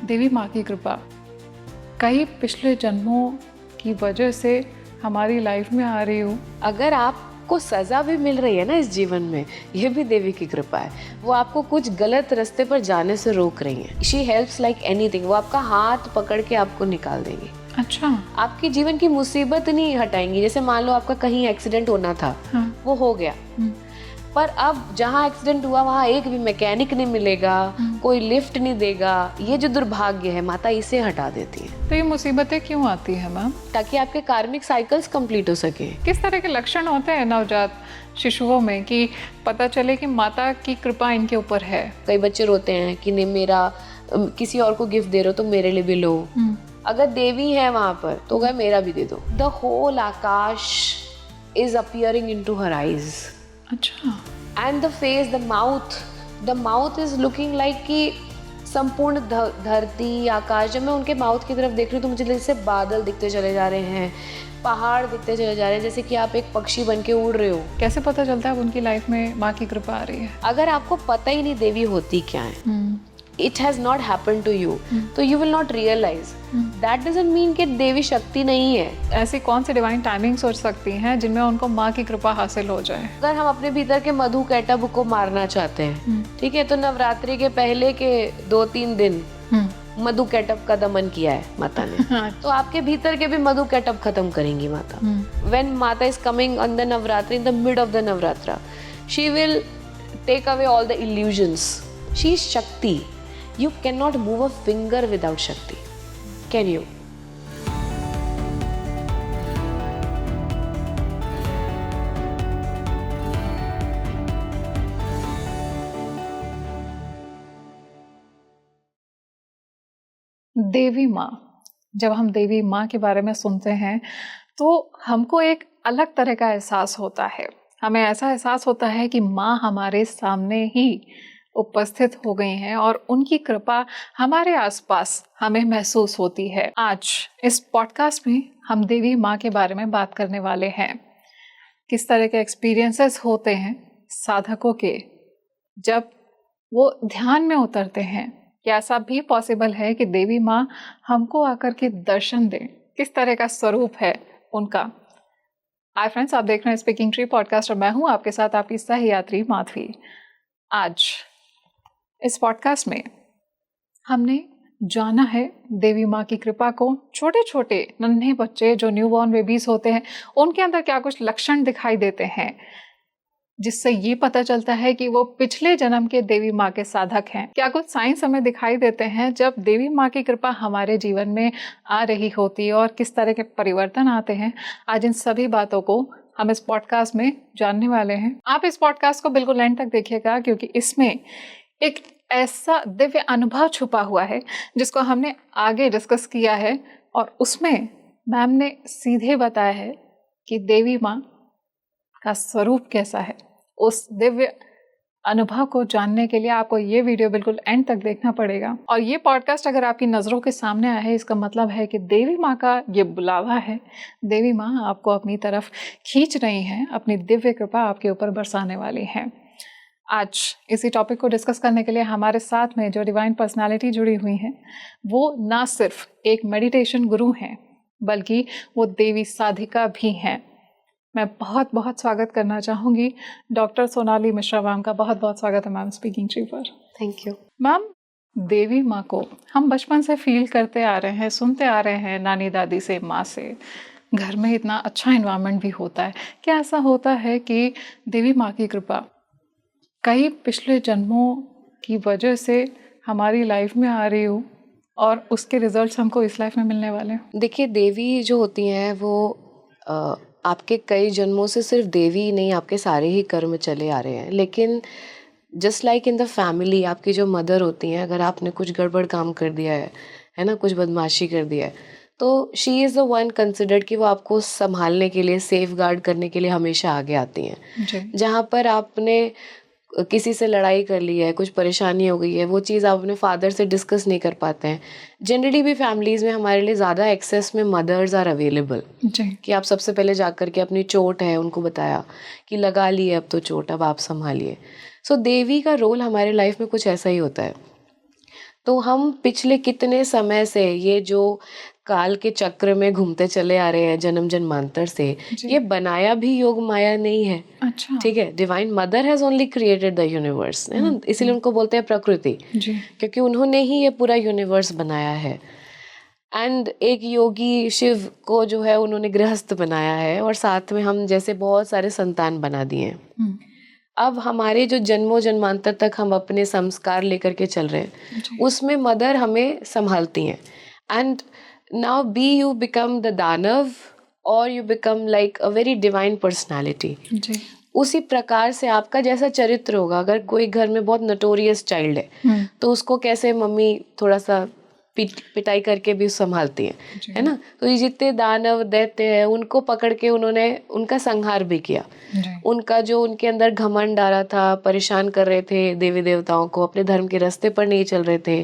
देवी माँ की कृपा कई पिछले जन्मों की वजह से हमारी लाइफ में आ रही हूँ। अगर आपको सजा भी मिल रही है ना इस जीवन में, ये भी देवी की कृपा है। वो आपको कुछ गलत रास्ते पर जाने से रोक रही है। She helps like anything. वो आपका हाथ पकड़ के आपको निकाल देंगी। अच्छा। आपकी जीवन की मुसीबत नहीं हटाएंगी। जैसे मान लो आपका कहीं एक्सीडेंट होना था, हाँ। वो हो गया, पर अब जहाँ एक्सीडेंट हुआ वहाँ एक भी मैकेनिक नहीं मिलेगा, कोई लिफ्ट नहीं देगा। ये जो दुर्भाग्य है, माता इसे हटा देती है। तो ये मुसीबतें क्यों आती हैं मैम? ताकि आपके कार्मिक साइकिल्स कंप्लीट हो सके। किस तरह के लक्षण होते हैं नवजात शिशुओं में कि पता चले कि माता की कृपा इनके ऊपर है? कई बच्चे रोते हैं कि नहीं, मेरा किसी और को गिफ्ट दे रहे हो तो मेरे लिए भी लो। अगर देवी है वहां पर तो वह मेरा भी दे दो। The whole Akash is appearing into her eyes. अच्छा। And the face, the mouth is looking like कि संपूर्ण धरती आकाश। जब मैं उनके माउथ की तरफ देख रही हूँ तो मुझे जैसे बादल दिखते चले जा रहे हैं, पहाड़ दिखते चले जा रहे हैं, जैसे कि आप एक पक्षी बन के उड़ रहे हो। कैसे पता चलता है उनकी लाइफ में माँ की कृपा आ रही है? अगर आपको पता ही नहीं देवी होती क्या है, it has not happened to you, तो you will not realize. That doesn't mean कि देवी शक्ति नहीं है। ऐसी कौन सी डिवाइन टाइमिंग सोच सकती हैं जिनमें उनको माँ की कृपा हासिल हो जाए? अगर हम अपने भीतर के मधु कैटब को मारना चाहते हैं, ठीक है, तो नवरात्रि के पहले के 2-3 दिन मधु कैटब का दमन किया है माता ने। तो आपके भीतर के भी मधु कैटब खत्म करेंगी माता। When माता is coming on the Navratri, in the mid of the Navratra, she will take away all the illusions. She is Shakti. You cannot move a finger without Shakti. Can you? देवी माँ, जब हम देवी माँ के बारे में सुनते हैं तो हमको एक अलग तरह का एहसास होता है। हमें ऐसा एहसास होता है कि माँ हमारे सामने ही उपस्थित हो गई हैं और उनकी कृपा हमारे आसपास हमें महसूस होती है। आज इस पॉडकास्ट में हम देवी माँ के बारे में बात करने वाले हैं। किस तरह के एक्सपीरियंसेस होते हैं साधकों के जब वो ध्यान में उतरते हैं? क्या ऐसा भी पॉसिबल है कि देवी माँ हमको आकर के दर्शन दें? किस तरह का स्वरूप है उनका? हाय फ्रेंड्स, आप देख रहे हैं स्पीकिंग ट्री पॉडकास्ट और मैं हूँ आपके साथ आपकी सह यात्री माधवी। आज इस पॉडकास्ट में हमने जाना है देवी माँ की कृपा को। छोटे छोटे नन्हे बच्चे जो न्यूबॉर्न बेबीज होते हैं, उनके अंदर क्या कुछ लक्षण दिखाई देते हैं जिससे ये पता चलता है कि वो पिछले जन्म के देवी माँ के साधक हैं। क्या कुछ साइंस हमें दिखाई देते हैं जब देवी माँ की कृपा हमारे जीवन में आ रही होती है और किस तरह के परिवर्तन आते हैं? आज इन सभी बातों को हम इस पॉडकास्ट में जानने वाले हैं। आप इस पॉडकास्ट को बिल्कुल एंड तक देखिएगा क्योंकि इसमें एक ऐसा दिव्य अनुभव छुपा हुआ है जिसको हमने आगे डिस्कस किया है और उसमें मैम ने सीधे बताया है कि देवी माँ का स्वरूप कैसा है। उस दिव्य अनुभव को जानने के लिए आपको ये वीडियो बिल्कुल एंड तक देखना पड़ेगा। और ये पॉडकास्ट अगर आपकी नज़रों के सामने आया है, इसका मतलब है कि देवी माँ का ये बुलावा है। देवी माँ आपको अपनी तरफ खींच रही हैं, अपनी दिव्य कृपा आपके ऊपर बरसाने वाली हैं। आज इसी टॉपिक को डिस्कस करने के लिए हमारे साथ में जो डिवाइन पर्सनालिटी जुड़ी हुई हैं, वो ना सिर्फ एक मेडिटेशन गुरु हैं बल्कि वो देवी साधिका भी हैं। मैं बहुत बहुत स्वागत करना चाहूँगी डॉक्टर सोनाली मिश्रा मैम का। बहुत बहुत स्वागत है मैम स्पीकिंग ट्री पर। थैंक यू मैम, देवी माँ को हम बचपन से फील करते आ रहे हैं, सुनते आ रहे हैं नानी दादी से, माँ से। घर में इतना अच्छा इन्वायरमेंट भी होता है। क्या ऐसा होता है कि देवी माँ की कृपा कई पिछले जन्मों की वजह से हमारी लाइफ में आ रही हो और उसके रिजल्ट्स हमको इस लाइफ में मिलने वाले हैं? देखिए, देवी जो होती हैं वो आपके कई जन्मों से सिर्फ देवी नहीं, आपके सारे ही कर्म चले आ रहे हैं। लेकिन just like in the family, आपकी जो मदर होती हैं, अगर आपने कुछ गड़बड़ काम कर दिया है ना, कुछ बदमाशी कर दिया है, तो she is the one considered कि वो आपको संभालने के लिए, सेफ गार्ड करने के लिए हमेशा आगे आती हैं। जहाँ पर आपने किसी से लड़ाई कर ली है, कुछ परेशानी हो गई है, वो चीज़ आप अपने फादर से डिस्कस नहीं कर पाते हैं। जनरली भी फैमिलीज़ में हमारे लिए ज़्यादा एक्सेस में मदर्स आर अवेलेबल कि आप सबसे पहले जाकर के अपनी चोट है उनको बताया कि लगा ली है अब तो चोट, अब आप संभालिए। सो देवी का रोल हमारे लाइफ में कुछ ऐसा ही होता है। तो हम पिछले कितने समय से ये जो काल के चक्र में घूमते चले आ रहे हैं जन्म जन्मांतर से, जी। ये बनाया भी योग माया नहीं है। अच्छा। ठीक है, divine mother has only created the universe, है ना, इसीलिए उनको बोलते हैं प्रकृति, जी। क्योंकि उन्होंने ही ये पूरा यूनिवर्स बनाया है। एंड एक योगी शिव को जो है उन्होंने गृहस्थ बनाया है, और साथ में हम जैसे बहुत सारे संतान बना दिए हैं। हम्म, अब हमारे जो जन्मों जन्मांतर तक हम अपने संस्कार लेकर के चल रहे हैं, जी। उसमें मदर हमें संभालती हैं। And now be you become the danav और you become like a very divine personality, जी। उसी प्रकार से आपका जैसा चरित्र होगा। अगर कोई घर में बहुत नटोरियस चाइल्ड है तो उसको कैसे मम्मी थोड़ा सा पिटाई करके भी संभालती है ना, तो ये जितने दानव दैत्य हैं उनको पकड़ के उन्होंने उनका संहार भी किया। जी। उनका जो उनके अंदर घमंड आ रहा था, परेशान कर रहे थे देवी देवताओं को, अपने धर्म के रास्ते पर नहीं चल रहे थे।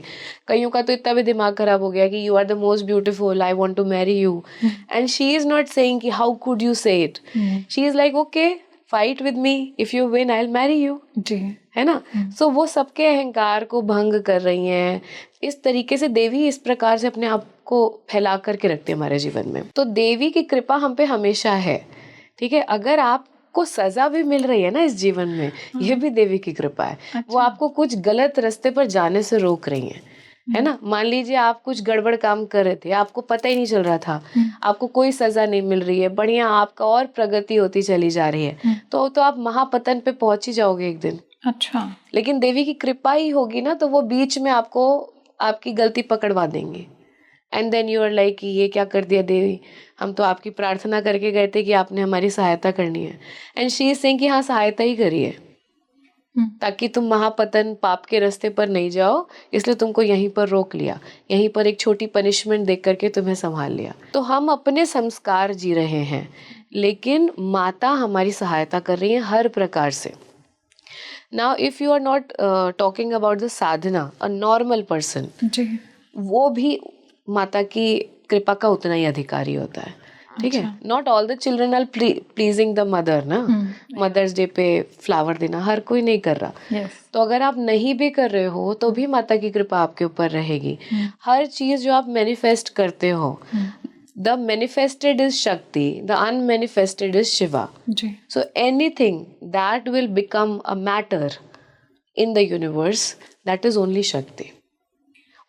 कईयों का तो इतना भी दिमाग खराब हो गया कि you are the most beautiful, I want to marry you, and she is not saying कि how could you say it, she is like okay fight with me, if you win I will marry you, जी। है ना। सो वो सबके अहंकार को भंग कर रही हैं। इस तरीके से देवी इस प्रकार से अपने आप को फैला करके रखती है हमारे जीवन में। तो देवी की कृपा हम पे हमेशा है। ठीक है, अगर आपको सजा भी मिल रही है ना इस जीवन में, ये भी देवी की कृपा है। अच्छा। वो आपको कुछ गलत रास्ते पर जाने से रोक रही हैं, है ना। मान लीजिए आप कुछ गड़बड़ काम कर रहे थे, आपको पता ही नहीं चल रहा था, आपको कोई सजा नहीं मिल रही है, बढ़िया आपका और प्रगति होती चली जा रही है, तो आप महापतन पे पहुंच ही जाओगे एक दिन। अच्छा। लेकिन देवी की कृपा ही होगी ना, तो वो बीच में आपको आपकी गलती पकड़वा देंगे। And then you are like ये क्या कर दिया देवी, हम तो आपकी प्रार्थना करके गए थे कि आपने हमारी सहायता करनी है। एंड शी इज सेइंग कि हाँ सहायता ही करिए, ताकि तुम महापतन पाप के रास्ते पर नहीं जाओ, इसलिए तुमको यहीं पर रोक लिया, यहीं पर एक छोटी पनिशमेंट देख करके तुम्हें संभाल लिया। तो हम अपने संस्कार जी रहे हैं, लेकिन माता हमारी सहायता कर रही है हर प्रकार से। Now if you are not talking about the sadhana, a normal person, जी। वो भी माता की कृपा का उतना ही अधिकारी होता है। ठीक है, not all the children are pleasing the mother ना। मदर्स डे पे फ्लावर देना हर कोई नहीं कर रहा। यस। तो अगर आप नहीं भी कर रहे हो तो भी माता की कृपा आपके ऊपर रहेगी। हर चीज जो आप मैनिफेस्ट करते हो, the manifested is Shakti, the unmanifested is Shiva. Ji. So anything that will become a matter in the universe, that is only Shakti.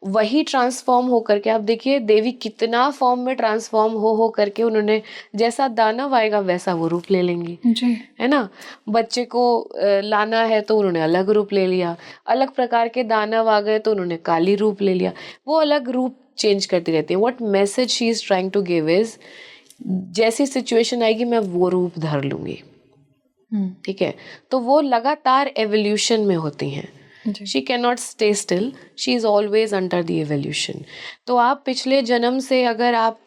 वही ट्रांसफॉर्म हो करके, आप देखिए देवी कितना फॉर्म में ट्रांसफॉर्म हो करके उन्होंने, जैसा दानव आएगा वैसा वो रूप ले लेंगी, जी। है ना। बच्चे को लाना है तो उन्होंने अलग रूप ले लिया, अलग प्रकार के दानव आ गए तो उन्होंने काली रूप ले लिया, वो अलग रूप चेंज करती रहती है। What message she is trying to give is, जैसी सिचुएशन आएगी मैं वो रूप धर लूंगी। ठीक है, तो वो लगातार एवोल्यूशन में होती हैं। She can not stay still, she is always under the evolution. तो आप पिछले जन्म से अगर आप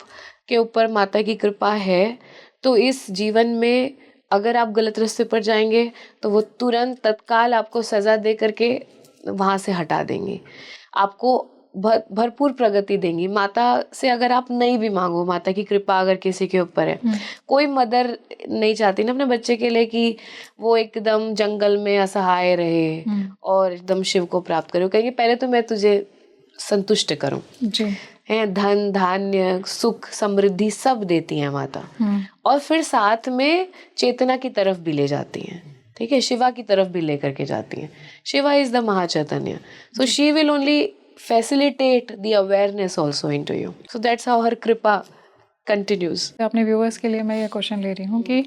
के ऊपर माता की कृपा है, तो इस जीवन में अगर आप गलत रास्ते पर जाएंगे तो वो तुरंत तत्काल आपको सजा दे करके वहाँ से हटा देंगी, आपको भरपूर प्रगति देंगी। माता से अगर आप नहीं भी मांगो, माता की कृपा अगर किसी के ऊपर है, कोई मदर नहीं चाहती ना अपने बच्चे के लिए कि वो एकदम जंगल में असहाय रहे और एकदम शिव को प्राप्त करे। कहेंगे पहले तो मैं तुझे संतुष्ट करूं, जी। है, धन धान्य सुख समृद्धि सब देती हैं माता, और फिर साथ में चेतना की तरफ भी ले जाती हैं। ठीक है, शिवा की तरफ भी लेकर के जाती हैं। Shiva is the mahachaitanya, so she will only facilitate the awareness also into you. So that's how her kripa continues. अपने व्यूअर्स के लिए मैं ये क्वेश्चन ले रही हूँ कि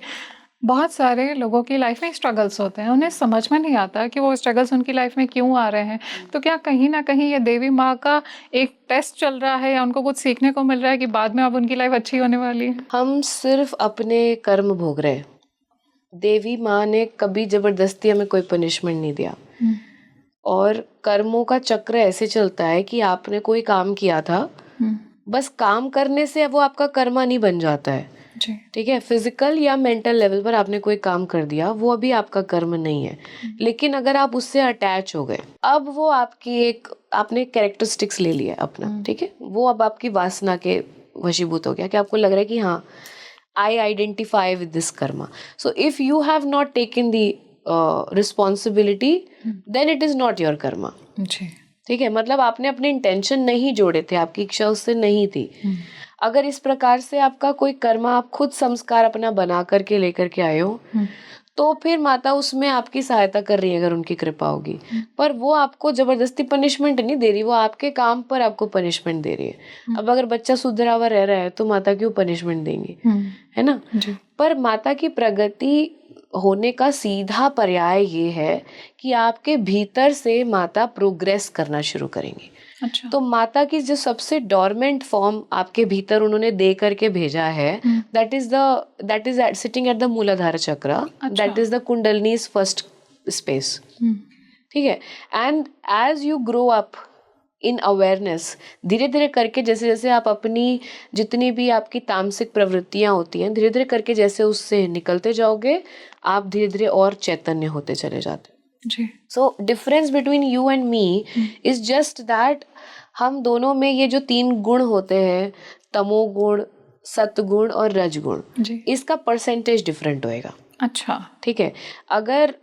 बहुत सारे लोगों की लाइफ में स्ट्रगल्स होते हैं, उन्हें समझ में नहीं आता कि वो स्ट्रगल्स उनकी लाइफ में क्यों आ रहे हैं। तो क्या कहीं ना कहीं ये देवी माँ का एक टेस्ट चल रहा है, या उनको कुछ सीखने को मिल रहा है कि बाद में अब उनकी लाइफ अच्छी होने वाली है? हम सिर्फ अपने कर्म भोग रहे हैं। देवी माँ ने कभी जबरदस्ती हमें कोई पनिशमेंट नहीं दिया, और कर्मों का चक्र ऐसे चलता है कि आपने कोई काम किया था, बस काम करने से वो आपका कर्मा नहीं बन जाता है। ठीक है, फिजिकल या मेंटल लेवल पर आपने कोई काम कर दिया, वो अभी आपका कर्म नहीं है। लेकिन अगर आप उससे अटैच हो गए, अब वो आपकी एक, आपने कैरेक्टरिस्टिक्स ले लिया अपना, ठीक है, वो अब आपकी वासना के वशीभूत हो गया कि आपको लग रहा है कि हाँ आई identify with this Karma. So if you have not taken the responsibility, then it is not your karma. ठीक है, मतलब आपने अपने इंटेंशन नहीं जोड़े थे, आपकी इच्छा उससे नहीं थी। अगर इस प्रकार से आपका कोई कर्म आप खुद संस्कार अपना बना करके लेकर के आए हो, तो फिर माता उसमें आपकी सहायता कर रही है अगर उनकी कृपा होगी। पर वो आपको जबरदस्ती पनिशमेंट नहीं दे रही, वो आपके काम पर आपको पनिशमेंट दे रही है। अब अगर बच्चा सुधरा हुआ रह रहा है तो माता क्यों पनिशमेंट देंगी, है ना। पर माता की प्रगति होने का सीधा पर्याय ये है कि आपके भीतर से माता प्रोग्रेस करना शुरू करेंगी। अच्छा। तो माता की जो सबसे डोरमेंट फॉर्म आपके भीतर उन्होंने दे करके भेजा है, that is sitting at the Muladhara chakra, that is the Kundalini's first space. ठीक है, and as you grow up in awareness, धीरे धीरे करके जैसे जैसे आप अपनी जितनी भी आपकी तामसिक प्रवृत्तियां होती हैं, धीरे धीरे करके जैसे उससे निकलते जाओगे, आप धीरे धीरे और चैतन्य होते चले जाते। So difference between you and me is just that हम दोनों में ये जो 3 गुण होते हैं, तमोगुण, सतगुण और रजगुण, इसका परसेंटेज डिफरेंट होएगा। अच्छा, ठीक है, अगर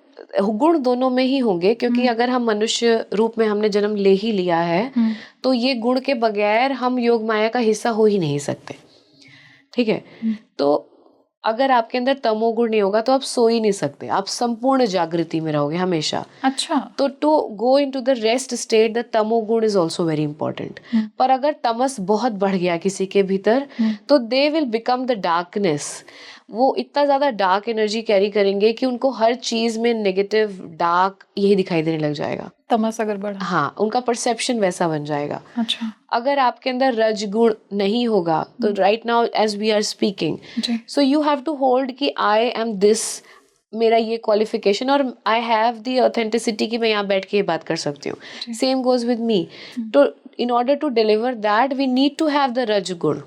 गुण दोनों में ही होंगे, क्योंकि अगर हम मनुष्य रूप में हमने जन्म ले ही लिया है, तो ये गुण के बगैर हम योग माया का हिस्सा हो ही नहीं सकते। ठीक है, तो अगर आपके अंदर तमोगुण नहीं होगा तो आप सो ही नहीं सकते, आप संपूर्ण जागृति में रहोगे हमेशा। अच्छा। तो to go into the rest state, the तमोगुण इज ऑल्सो वेरी इंपॉर्टेंट। पर अगर तमस बहुत बढ़ गया किसी के भीतर, तो they will become the darkness. वो इतना ज्यादा डार्क एनर्जी कैरी करेंगे कि उनको हर चीज में नेगेटिव, डार्क यही दिखाई देने लग जाएगा। तमस अगर बढ़ा, हाँ, उनका परसेप्शन वैसा बन जाएगा। अच्छा। अगर आपके अंदर रजगुण नहीं होगा, तो right now as we are speaking, so you have to hold कि आई एम दिस, मेरा ये क्वालिफिकेशन और आई हैव द ऑथेंटिसिटी कि मैं यहाँ बैठ के ये बात कर सकती हूँ। Same goes with me. तो in order to deliver that we need to have the rajoguna.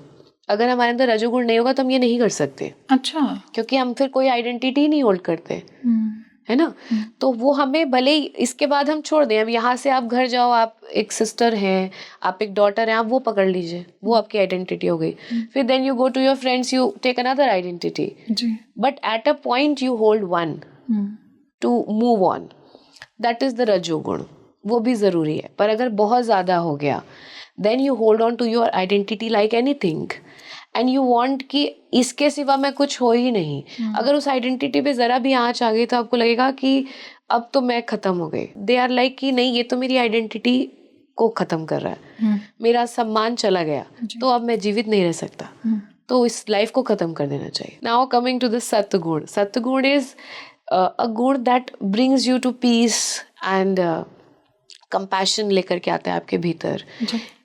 अगर हमारे अंदर रजोगुण नहीं होगा तो हम ये नहीं कर सकते। अच्छा। क्योंकि हम फिर कोई आइडेंटिटी नहीं होल्ड करते, है ना। तो वो हमें भले ही इसके बाद हम छोड़ दें, अब यहाँ से आप घर जाओ, आप एक सिस्टर हैं, आप एक डॉटर हैं, आप वो पकड़ लीजिए, वो आपकी आइडेंटिटी हो गई। फिर then you go to your friends, you take another identity, but at a point you hold one to move on, that is the रजोगुण। वो भी जरूरी है, पर अगर बहुत ज्यादा हो गया, then you hold on to your identity like anything and you want कि इसके सिवा मैं कुछ हो ही नहीं। अगर उस आइडेंटिटी पे जरा भी आंच आ गई तो आपको लगेगा कि अब तो मैं खत्म हो गई। दे आर लाइक कि नहीं, ये तो मेरी आइडेंटिटी को खत्म कर रहा है, मेरा सम्मान चला गया, तो अब मैं जीवित नहीं रह सकता, तो इस लाइफ को खत्म कर देना चाहिए। Now coming to the satguna. Satguna is a guna that brings you to peace and compassion लेकर के आता है आपके भीतर।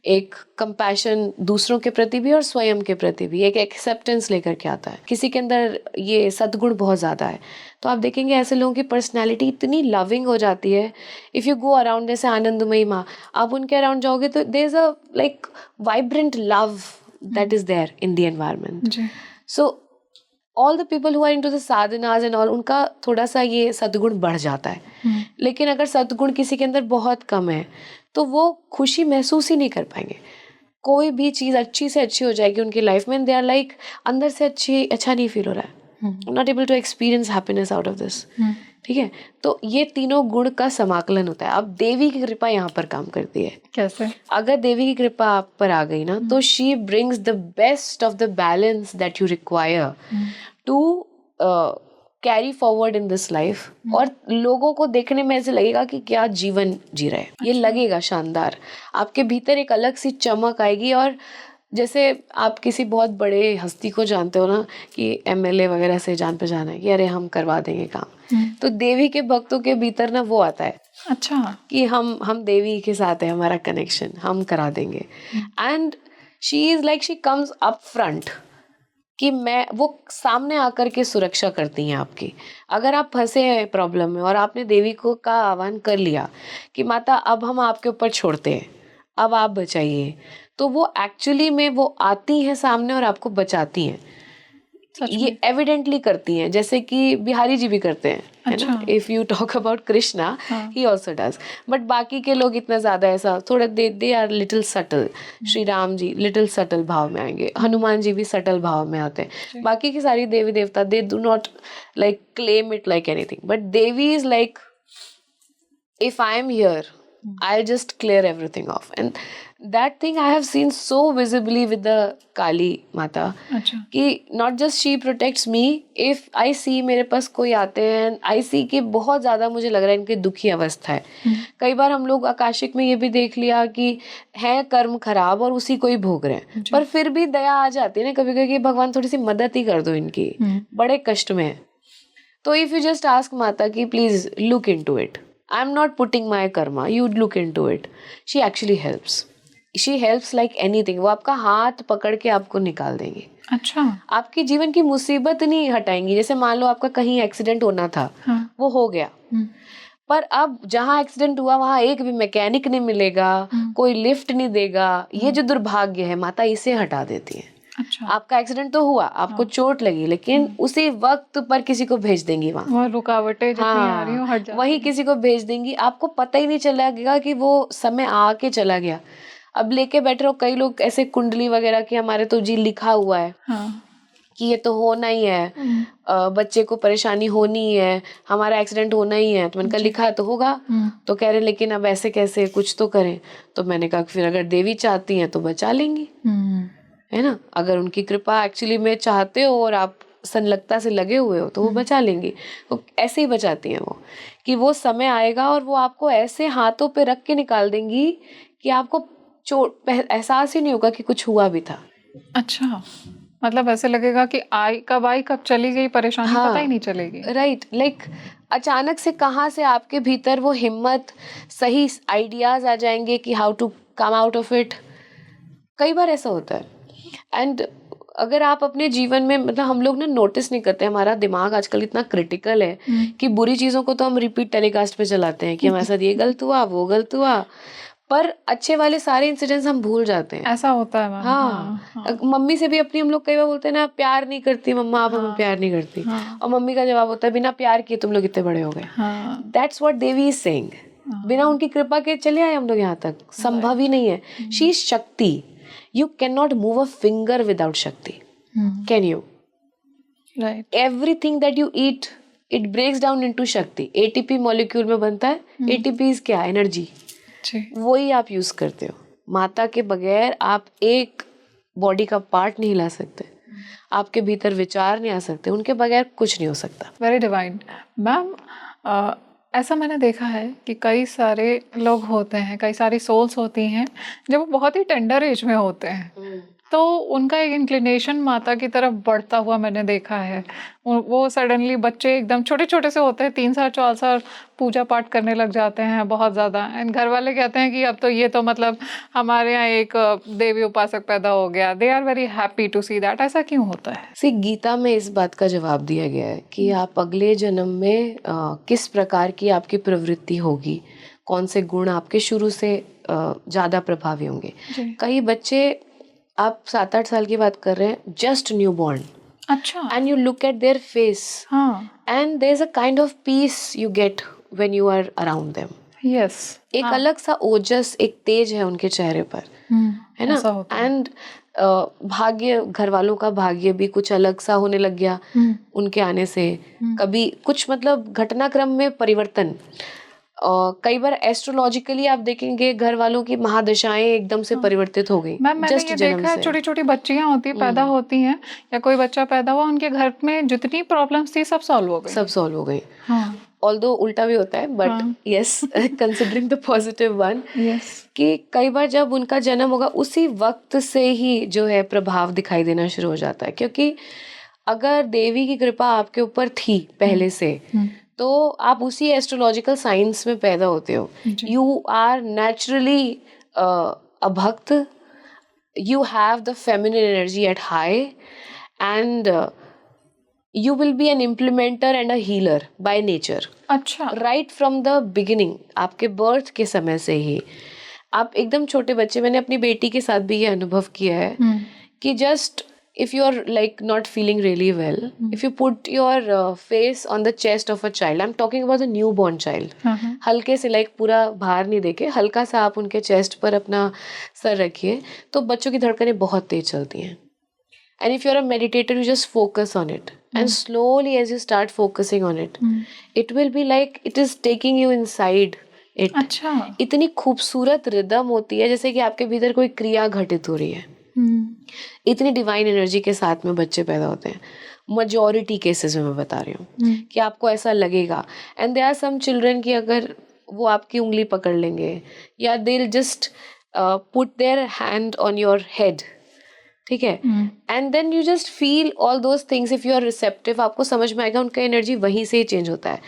एक कंपैशन दूसरों के प्रति भी और स्वयं के प्रति भी, एक एक्सेप्टेंस लेकर के आता है। किसी के अंदर ये सद्गुण बहुत ज़्यादा है तो आप देखेंगे ऐसे लोगों की पर्सनैलिटी इतनी लविंग हो जाती है। इफ़ यू गो अराउंड, जैसे आनंदमयी माँ, आप उनके अराउंड जाओगे तो there is a like vibrant love that is there in the environment. So all the people who are into the sadhanas and all, उनका थोड़ा सा ये सद्गुण बढ़ जाता है। लेकिन अगर सद्गुण किसी के अंदर बहुत कम है तो वो खुशी महसूस ही नहीं कर पाएंगे। कोई भी चीज़ अच्छी से अच्छी हो जाएगी उनकी लाइफ में, दे आर लाइक अंदर से अच्छा नहीं फील हो रहा है, not able to experience happiness out of this. ठीक है, तो ये तीनों गुण का समाकलन होता है। अब देवी की कृपा यहाँ पर काम करती है। कैसे? अगर देवी की कृपा आप पर आ गई ना, तो she brings the best of the balance that you require to carry forward in this life. और लोगों को देखने में ऐसे लगेगा कि क्या जीवन जी रहे हैं। ये लगेगा शानदार, आपके भीतर एक अलग सी चमक आएगी। और जैसे आप किसी बहुत बड़े हस्ती को जानते हो ना, कि एमएलए वगैरह से जान पहचान है कि अरे हम करवा देंगे काम, तो देवी के भक्तों के भीतर ना वो आता है। अच्छा, कि हम देवी के साथ है, हमारा कनेक्शन, हम करा देंगे। And she is like, she comes up front, कि मैं, वो सामने आकर के सुरक्षा करती हैं आपकी। अगर आप फंसे हैं प्रॉब्लम में और आपने देवी को का आह्वान कर लिया कि माता अब हम आपके ऊपर छोड़ते हैं, अब आप बचाइए, तो वो एक्चुअली में वो आती हैं सामने और आपको बचाती हैं। ये एविडेंटली करती हैं, जैसे कि बिहारी जी भी करते हैं, है ना। If you talk about Krishna, he also does, but बाकी के लोग इतना ज्यादा ऐसा थोड़ा they are little subtle. Shri Ram ji little subtle भाव में आएंगे, हनुमान जी भी सटल भाव में आते हैं। बाकी की सारी देवी देवता, they do not like claim it like anything, but Devi is like, if I am here, I'll just clear everything off. And that thing I have seen so visibly with the Kali Mata. अच्छा कि not just she protects me, if I see मेरे पास कोई आते हैं, I see कि बहुत ज़्यादा मुझे लग रहा है इनकी दुखी अवस्था है. कई बार हम लोग आकाशिक में ये भी देख लिया कि है कर्म खराब और उसी को ही भोग रहे हैं, पर फिर भी दया आ जाती है ना कभी कभी कि भगवान थोड़ी सी मदद ही कर दो इनकी, बड़े कष्ट में है. तो इफ यू जस्ट आस्क माता कि please look into it, I am not putting my Karma, you look into it, she actually helps. She helps like anything. वो आपका हाथ पकड़ के आपको निकाल देंगी. अच्छा आपकी जीवन की मुसीबत नहीं हटाएंगी. जैसे मान लो आपका कहीं एक्सीडेंट होना था, वो हो गया, पर अब जहाँ एक्सीडेंट हुआ वहां एक भी मैकेनिक नहीं मिलेगा, कोई लिफ्ट नहीं देगा. ये जो दुर्भाग्य है माता इसे हटा देती है. अच्छा आपका एक्सीडेंट तो हुआ, आपको चोट लगी, लेकिन उसी वक्त पर किसी को भेज देंगी वहां. वो रुकावटें जितनी आ रही हो हट जाती वही किसी को भेज देंगी. आपको पता ही नहीं चलेगा कि वो समय आके चला गया. अब लेके बैठे रहो. कई लोग ऐसे कुंडली वगैरह की हमारे तो जी लिखा हुआ है कि ये तो होना ही है, बच्चे को परेशानी होनी है, हमारा एक्सीडेंट होना ही है. तो मैंने कहा लिखा तो होगा. तो कह रहे लेकिन अब ऐसे कैसे, कुछ तो करें. तो मैंने कहा फिर अगर देवी चाहती हैं तो बचा लेंगी, है ना. अगर उनकी कृपा एक्चुअली में चाहते हो और आप संलग्नता से लगे हुए हो तो वो बचा लेंगी. तो ऐसे ही बचाती हैं वो, कि वो समय आएगा और वो आपको ऐसे हाथों पे रख के निकाल देंगी कि आपको चोट एहसास ही नहीं होगा कि कुछ हुआ भी था. अच्छा मतलब ऐसे लगेगा कि आई कब चली गई परेशानी, पता ही नहीं चलेगी. राइट. लाइक अचानक से कहाँ से आपके भीतर वो हिम्मत, सही आइडियाज आ जाएंगे कि how to come out of it. कई बार ऐसा होता है. एंड अगर आप अपने जीवन में, मतलब हम लोग ना नोटिस नहीं करते. हमारा दिमाग आजकल इतना क्रिटिकल है कि बुरी चीजों को तो हम रिपीट टेलीकास्ट पे चलाते हैं कि हमारे साथ ये गलत हुआ, वो गलत हुआ, पर अच्छे वाले सारे इंसिडेंट्स हम भूल जाते हैं. ऐसा होता है मैम. हाँ. मम्मी से भी अपनी हम लोग कई बार बोलते हैं ना, प्यार नहीं करती मम्मा, आप हमें प्यार नहीं करती. और मम्मी का जवाब होता है बिना प्यार किए तुम लोग इतने बड़े हो गए. That's what Devi is saying. बिना उनकी कृपा के चले आए हम लोग यहाँ तक, संभव ही नहीं है. शी इज शक्ति. You cannot move a finger without Shakti. Can you? Right. Everything that you eat, it breaks down into Shakti. ATP molecule में बनता है. ATP is क्या? Energy. वही आप यूज करते हो. माता के बगैर आप एक बॉडी का पार्ट नहीं ला सकते. आपके भीतर विचार नहीं आ सकते. उनके बगैर कुछ नहीं हो सकता. Very divine. मैम ऐसा मैंने देखा है कि कई सारे लोग होते हैं, कई सारी सोल्स होती हैं जब वो बहुत ही टेंडर एज में होते हैं, तो उनका एक इंक्लिनेशन माता की तरफ बढ़ता हुआ मैंने देखा है. वो सडनली बच्चे एकदम छोटे छोटे से होते हैं, 3 साल 4 साल पूजा पाठ करने लग जाते हैं बहुत ज़्यादा. एंड घर वाले कहते हैं कि अब तो ये तो मतलब हमारे यहाँ एक देवी उपासक पैदा हो गया. They are very happy to see that. ऐसा क्यों होता है? गीता में इस बात का जवाब दिया गया है कि आप अगले जन्म में किस प्रकार की आपकी प्रवृत्ति होगी, कौन से गुण आपके शुरू से ज़्यादा प्रभावी होंगे. कई बच्चे, आप 7-8 साल की बात कर रहे हैं, जस्ट न्यू बॉर्न. अच्छा. And you look at their face and there is a kind of peace you get when you are around them. Yes. एक अलग सा ओजस, एक तेज है उनके चेहरे पर, है ना. एंड भाग्य, घर वालों का भाग्य भी कुछ अलग सा होने लग गया उनके आने से. कभी कुछ मतलब घटनाक्रम में परिवर्तन. कई बार एस्ट्रोलॉजिकली आप देखेंगे घर वालों की महादशाएं एकदम से परिवर्तित हो गई. मैंने ये देखा है, छोटी छोटी बच्चियां होती है, पैदा होती हैं या कोई बच्चा पैदा हुआ, उनके घर में जितनी प्रॉब्लम्स थी सब सॉल्व हो गई. ऑल्दो उल्टा भी होता है, but yes, considering the positive one, कि कई बार जब उनका जन्म होगा उसी वक्त से ही जो है प्रभाव दिखाई देना शुरू हो जाता है. क्योंकि अगर देवी की कृपा आपके ऊपर थी पहले से, तो आप उसी एस्ट्रोलॉजिकल साइंस में पैदा होते हो. यू आर नेचुरली अ भक्त. You have the feminine energy at high and you will be an implementer and a healer by nature. अच्छा. Right from the beginning, आपके birth के समय से ही आप एकदम छोटे बच्चे, मैंने अपनी बेटी के साथ भी ये अनुभव किया है कि just if you are like not feeling really well, if you put your face on the chest of a child, I'm talking about the newborn child, हल्के से like पूरा भार नहीं देके हल्का सा आप उनके chest पर अपना सर रखिए, तो बच्चों की धड़कनें बहुत तेज चलती हैं. And if you're a meditator, you just focus on it. And slowly as you start focusing on it, it will be like it is taking you inside it अच्छा। इतनी खूबसूरत रिदम होती है, जैसे कि आपके भीतर कोई क्रिया घटित हो रही है। इतनी डिवाइन एनर्जी के साथ में बच्चे पैदा होते हैं। majority केसेस में मैं बता रही हूँ कि आपको ऐसा लगेगा। And there are some children की अगर वो आपकी उंगली पकड़ लेंगे या they will just put their hand on your head, ठीक है, and then you just feel all those things. If you are receptive, आपको समझ में आएगा उनका एनर्जी वहीं से ही चेंज होता है।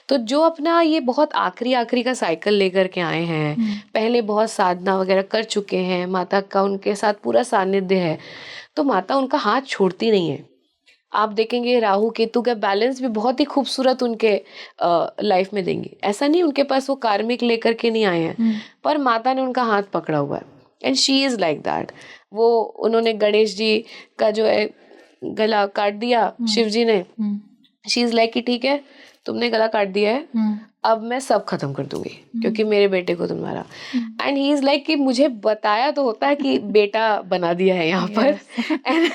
तो जो अपना ये बहुत आखिरी का साइकिल लेकर के आए हैं, पहले बहुत साधना वगैरह कर चुके हैं, माता का उनके साथ पूरा सानिध्य है, तो माता उनका हाथ छोड़ती नहीं है। आप देखेंगे राहु केतु का बैलेंस भी बहुत ही खूबसूरत उनके लाइफ में देंगे। ऐसा नहीं उनके पास वो कार्मिक लेकर के नहीं आए हैं, पर माता ने उनका हाथ पकड़ा हुआ है and she is like that. वो उन्होंने गणेश जी का जो है गला काट दिया शिव जी ने, शी इज लाइक कि ठीक है तुमने गला काट दिया है, अब मैं सब खत्म कर दूंगी क्योंकि मेरे बेटे को तुम मारा। एंड ही इज लाइक कि मुझे बताया तो होता है कि बेटा बना दिया है यहाँ पर, and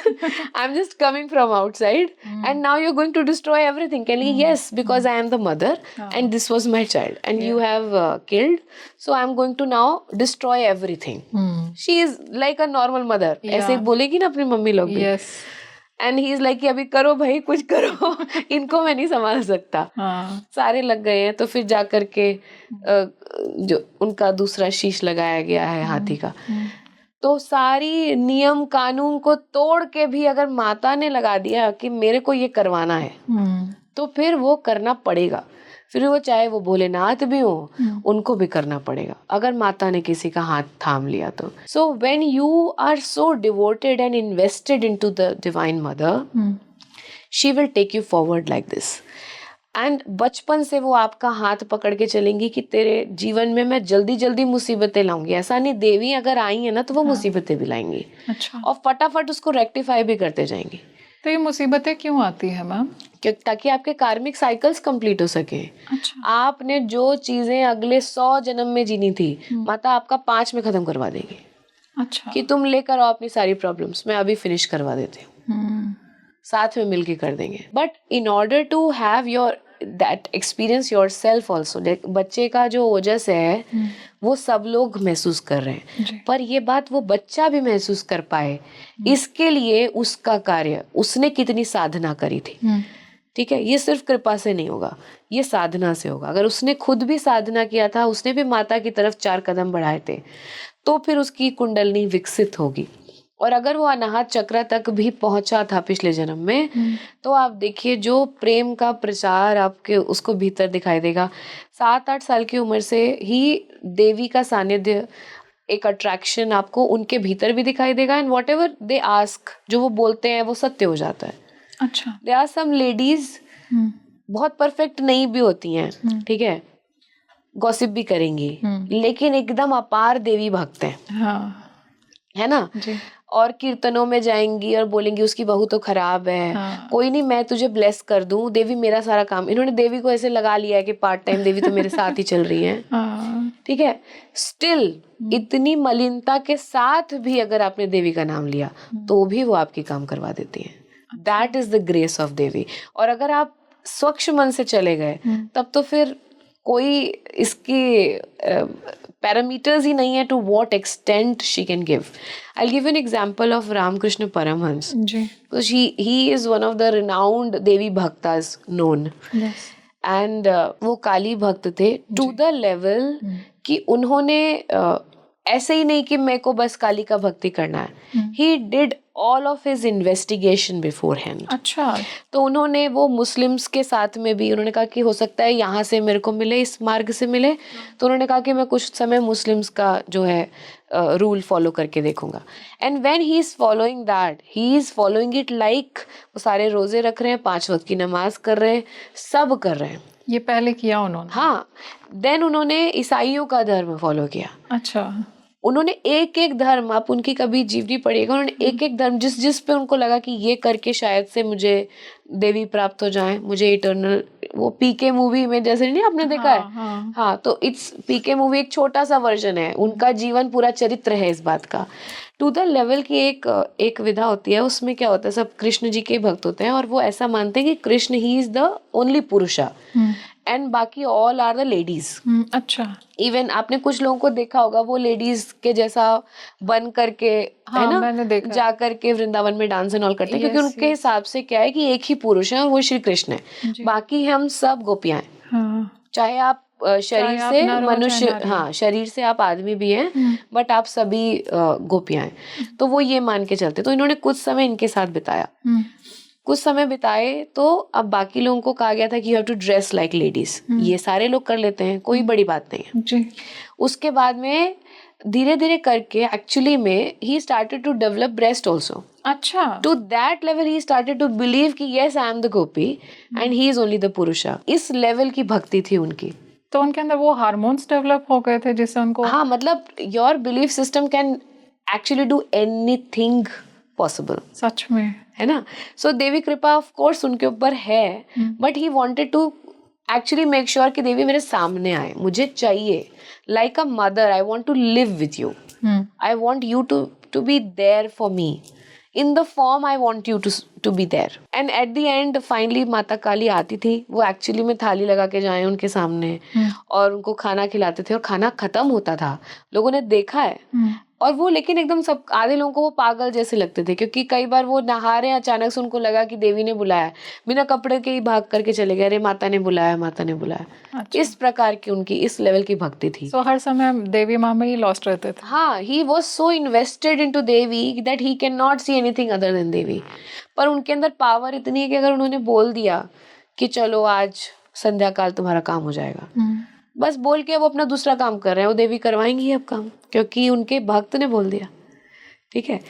I am just coming from outside and now you are going to destroy everything. Can you? Yes, because I am the mother and this was my child and you have killed, so I am going to now destroy everything. She is like a normal mother, ऐसे बोलेगी ना अपनी mummy लोग भी। And he is like कि अभी करो भाई, कुछ करो, इनको मैं नहीं संभाल सकता। सारे लग गए हैं, तो फिर जा करके जो उनका दूसरा शीश लगाया गया है हाथी का। तो सारी नियम कानून को तोड़ के भी अगर माता ने लगा दिया कि मेरे को ये करवाना है, तो फिर वो करना पड़ेगा। फिर वो चाहे वो भोलेनाथ भी हो, उनको भी करना पड़ेगा अगर माता ने किसी का हाथ थाम लिया तो। So when you are so devoted and invested into the divine mother, she will take you forward like this. And बचपन से वो आपका हाथ पकड़ के चलेंगी कि तेरे जीवन में मैं जल्दी जल्दी मुसीबतें लाऊंगी। ऐसा नहीं, देवी अगर आई है ना तो वो मुसीबतें भी लाएंगी। अच्छा। और फटाफट उसको रेक्टिफाई भी करते जाएंगी। तो ये मुसीबतें क्यों आती है मैम? ताकि आपके कार्मिक साइकिल्स कंप्लीट हो सके। अच्छा। आपने जो चीजें अगले 100 जन्म में जीनी थी, माता आपका 5 में खत्म करवा देगी। अच्छा। कि तुम लेकर आओ अपनी सारी प्रॉब्लम्स, मैं अभी फिनिश करवा देती हूँ, साथ में मिलके कर देंगे। But in order to have your that experience yourself also, बच्चे का जो ओजस है वो सब लोग महसूस कर रहे हैं, पर ये बात वो बच्चा भी महसूस कर पाए, इसके लिए उसका कार्य, उसने कितनी साधना करी थी। ठीक है, ये सिर्फ कृपा से नहीं होगा, ये साधना से होगा। अगर उसने खुद भी साधना किया था, उसने भी माता की तरफ 4 कदम बढ़ाए थे, तो फिर उसकी कुंडलनी विकसित होगी। और अगर वो अनाहत चक्र तक भी पहुंचा था पिछले जन्म में, तो आप देखिए जो प्रेम का प्रचार आपके उसको भीतर दिखाई देगा। 7-8 साल की उम्र से ही देवी का सानिध्य, एक अट्रैक्शन आपको उनके भीतर भी दिखाई देगा। And what ever they ask, जो वो बोलते हैं वो सत्य हो जाता है। अच्छा। देयर आर सम लेडीज बहुत परफेक्ट नहीं भी होती हैं, ठीक है, गॉसिप भी करेंगी, लेकिन एकदम अपार देवी भक्त हैं, है ना जी। और कीर्तनों में जाएंगी और बोलेंगी उसकी बहू तो खराब है, कोई नहीं मैं तुझे ब्लेस कर दूं, देवी मेरा सारा काम। इन्होंने देवी को ऐसे लगा लिया है कि पार्ट टाइम देवी तो मेरे साथ ही चल रही है, ठीक है। स्टिल इतनी मलिनता के साथ भी अगर आपने देवी का नाम लिया तो भी वो आपकी काम करवा देती है। That is the grace of Devi. और अगर आप स्वच्छ मन से चले गए तब तो फिर कोई इसकी पैरामीटर्स ही नहीं है to what extent she can give. I give an example of Ramakrishna Paramahamsa. He is one of the renowned Devi bhaktas known. And वो काली भक्त थे टू द लेवल कि उन्होंने ऐसे ही नहीं कि मेरे को बस काली का भक्ति करना है, he did all of his investigation before hand. अच्छा। तो उन्होंने वो मुस्लिम्स के साथ में भी उन्होंने कहा कि हो सकता है यहाँ से मेरे को मिले, इस मार्ग से मिले, तो उन्होंने कहा कि मैं कुछ समय मुस्लिम्स का जो है रूल फॉलो करके देखूंगा। And when he is following that, he is following it like वो सारे रोजे रख रहे हैं, 5 वक्त की नमाज कर रहे हैं, सब कर रहे हैं। ये पहले किया उन्होंने? हाँ। देन उन्होंने ईसाइयों का धर्म फॉलो किया। अच्छा। उन्होंने एक एक धर्म, आप उनकी कभी जीवनी पढ़िएगा, उन्होंने एक एक धर्म जिस जिस पे उनको लगा कि ये करके शायद से मुझे देवी प्राप्त हो जाए, मुझे इटर्नल, वो पीके मूवी में जैसे नहीं आपने देखा है, हाँ तो इट्स पीके मूवी एक छोटा सा वर्जन है, उनका जीवन पूरा चरित्र है इस बात का। टू द लेवल की एक विधा होती है, उसमें क्या होता है, सब कृष्ण जी के भक्त होते हैं और वो ऐसा मानते हैं कि Krishna he is the only पुरुषा एंड बाकी ऑल आर द लेडीज। अच्छा। इवन आपने कुछ लोगों को देखा होगा वो लेडीज के जैसा बन करके, हाँ, है ना, मैंने देखा। जा करके वृंदावन में डांस एंड ऑल करते हैं, क्योंकि उनके हिसाब से क्या है कि एक ही पुरुष है और वो श्री कृष्ण है, जी। बाकी हम सब गोपियां हैं। हाँ, चाहे आप शरीर आप से नर हो, मनुष्य, चाहे नारी हो। हाँ शरीर से आप आदमी भी हैं, बट आप सभी गोपियां हैं। तो वो ये मान के चलते, तो इन्होंने कुछ समय इनके साथ बिताया। कुछ समय बिताए तो अब बाकी लोगों को कहा गया था कि you have to dress like ladies. ये सारे लोग कर लेते हैं, कोई बड़ी बात नहीं है जी। उसके बाद में धीरे धीरे करके एक्चुअली में he started to develop breast also. अच्छा। To that level he started to believe कि yes I am the gopi and he is only the purusha. इस लेवल की भक्ति थी उनकी। तो उनके अंदर वो हार्मोन्स डेवलप हो गए थे जिससे उनको, हाँ, मतलब your belief system can actually do anything possible. सच में, है ना। सो देवी कृपा ऑफ कोर्स उनके ऊपर है, but he wanted to actually make sure कि देवी मेरे सामने आए, मुझे चाहिए like a mother. I want to live with you, I want you to be there for me in the form I want you to be there. And at the end finally माता काली आती थी, वो actually में थाली लगा के जाए उनके सामने और उनको खाना खिलाते थे और खाना खत्म होता था, लोगों ने देखा है। और वो लेकिन एकदम सब, आधे लोगों को वो पागल जैसे लगते थे, क्योंकि कई बार वो नहा रहे हैं, अचानक से उनको लगा कि देवी ने बुलाया, बिना कपड़े के ही भाग करके चले गए, अरे माता ने बुलाया, माता ने बुलाया। अच्छा। इस प्रकार की उनकी इस लेवल की भक्ति थी। सो हर समय देवी माँ में ही लॉस्ट रहते थे। हाँ, he was so invested into Devi that he cannot see anything other than देवी। पर उनके अंदर पावर इतनी है कि अगर उन्होंने बोल दिया कि चलो आज संध्या काल तुम्हारा काम हो जाएगा, बस बोल के वो अपना दूसरा काम कर रहे हैं, वो देवी करवाएंगी अब काम, क्योंकि उनके भक्त ने बोल दिया। ठीक है।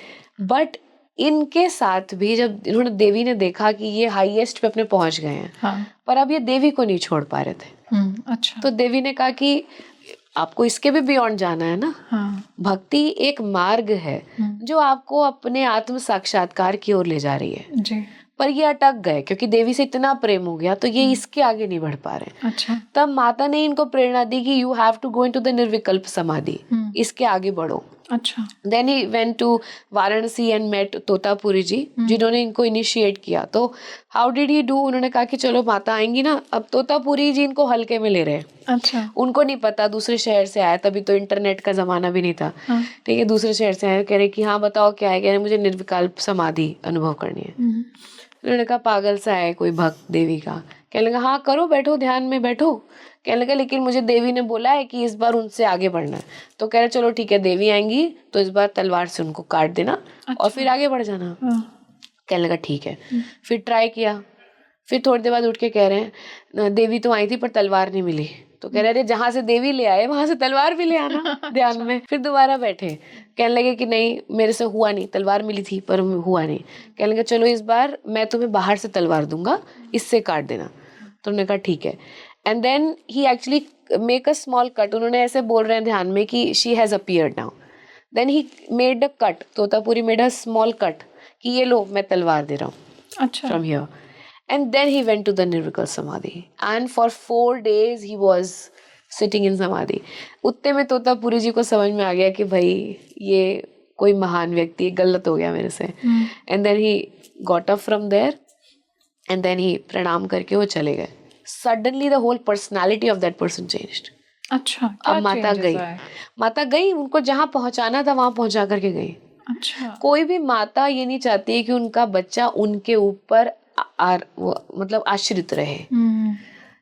बट इनके साथ भी जब इन्होंने देवी ने देखा कि ये हाईएस्ट पे अपने पहुंच गए हैं, हाँ। पर अब ये देवी को नहीं छोड़ पा रहे थे। अच्छा। तो देवी ने कहा कि आपको इसके भी बियॉन्ड जाना है ना। हाँ। भक्ति एक मार्ग है जो आपको अपने आत्म साक्षात्कार की ओर ले जा रही है जी। पर ये अटक गए क्योंकि देवी से इतना प्रेम हो गया, तो ये इसके आगे नहीं बढ़ पा रहे। अच्छा। तब माता ने इनको प्रेरणा दी कि you have to go into the nirvikalpa samadhi, इसके आगे बढ़ो। अच्छा। Then he went to Varanasi and met Totapuri ji, जिन्होंने इनको इनिशिएट किया। तो हाउ डिड ही डू, उन्होंने कहा कि चलो माता आएंगी ना, अब तोतापुरी जी इनको हल्के में ले रहे हैं। अच्छा। उनको नहीं पता दूसरे शहर से आया, तभी तो इंटरनेट का जमाना भी नहीं था। ठीक है, दूसरे शहर से आए, कह रहे कि हाँ बताओ क्या है, कह रहे मुझे निर्विकल्प समाधि अनुभव करनी है। उन्होंने कहा पागल सा है कोई भक्त देवी का। कहने लगा हाँ करो, बैठो ध्यान में बैठो। कहने लगा लेकिन मुझे देवी ने बोला है कि इस बार उनसे आगे बढ़ना है। तो कह रहे चलो ठीक है, देवी आएंगी तो इस बार तलवार से उनको काट देना। अच्छा। और फिर आगे बढ़ जाना। कहने लगा ठीक है। फिर ट्राई किया, फिर थोड़ी देर बाद उठ के कह रहे हैं देवी तो आई थी पर तलवार नहीं मिली। तो कह रहे अरे जहां से देवी ले आए वहां से तलवार भी ले आना ध्यान में। फिर दोबारा बैठे, कहने लगे कि नहीं मेरे से हुआ नहीं, तलवार मिली थी पर हुआ नहीं। कहने लगे चलो इस बार मैं तुम्हें बाहर से तलवार दूंगा, इससे काट देना। तो उन्होंने कहा ठीक है। And then he actually make a small cut. उन्होंने ऐसे बोल रहे हैं ध्यान में कि she has appeared now. Then he made a cut, Totapuri made a small cut कि ये लो मैं तलवार दे रहा हूँ अच्छा। From here. And then he went to the Nirvikal Samadhi. And for 4 days he was sitting in Samadhi. उतने में तोतापुरी जी को समझ में आ गया कि भाई ये कोई महान व्यक्ति है, गलत हो गया मेरे से। And then he got up from there and then he प्रणाम करके वो चले गए। Suddenly the whole personality of that person changed. अच्छा। अब माता गई, माता गई, उनको जहाँ पहुँचाना था वहाँ पहुँचा करके गई। अच्छा। कोई भी माता ये नहीं चाहती है कि उनका बच्चा उनके ऊपर मतलब आश्रित रहे।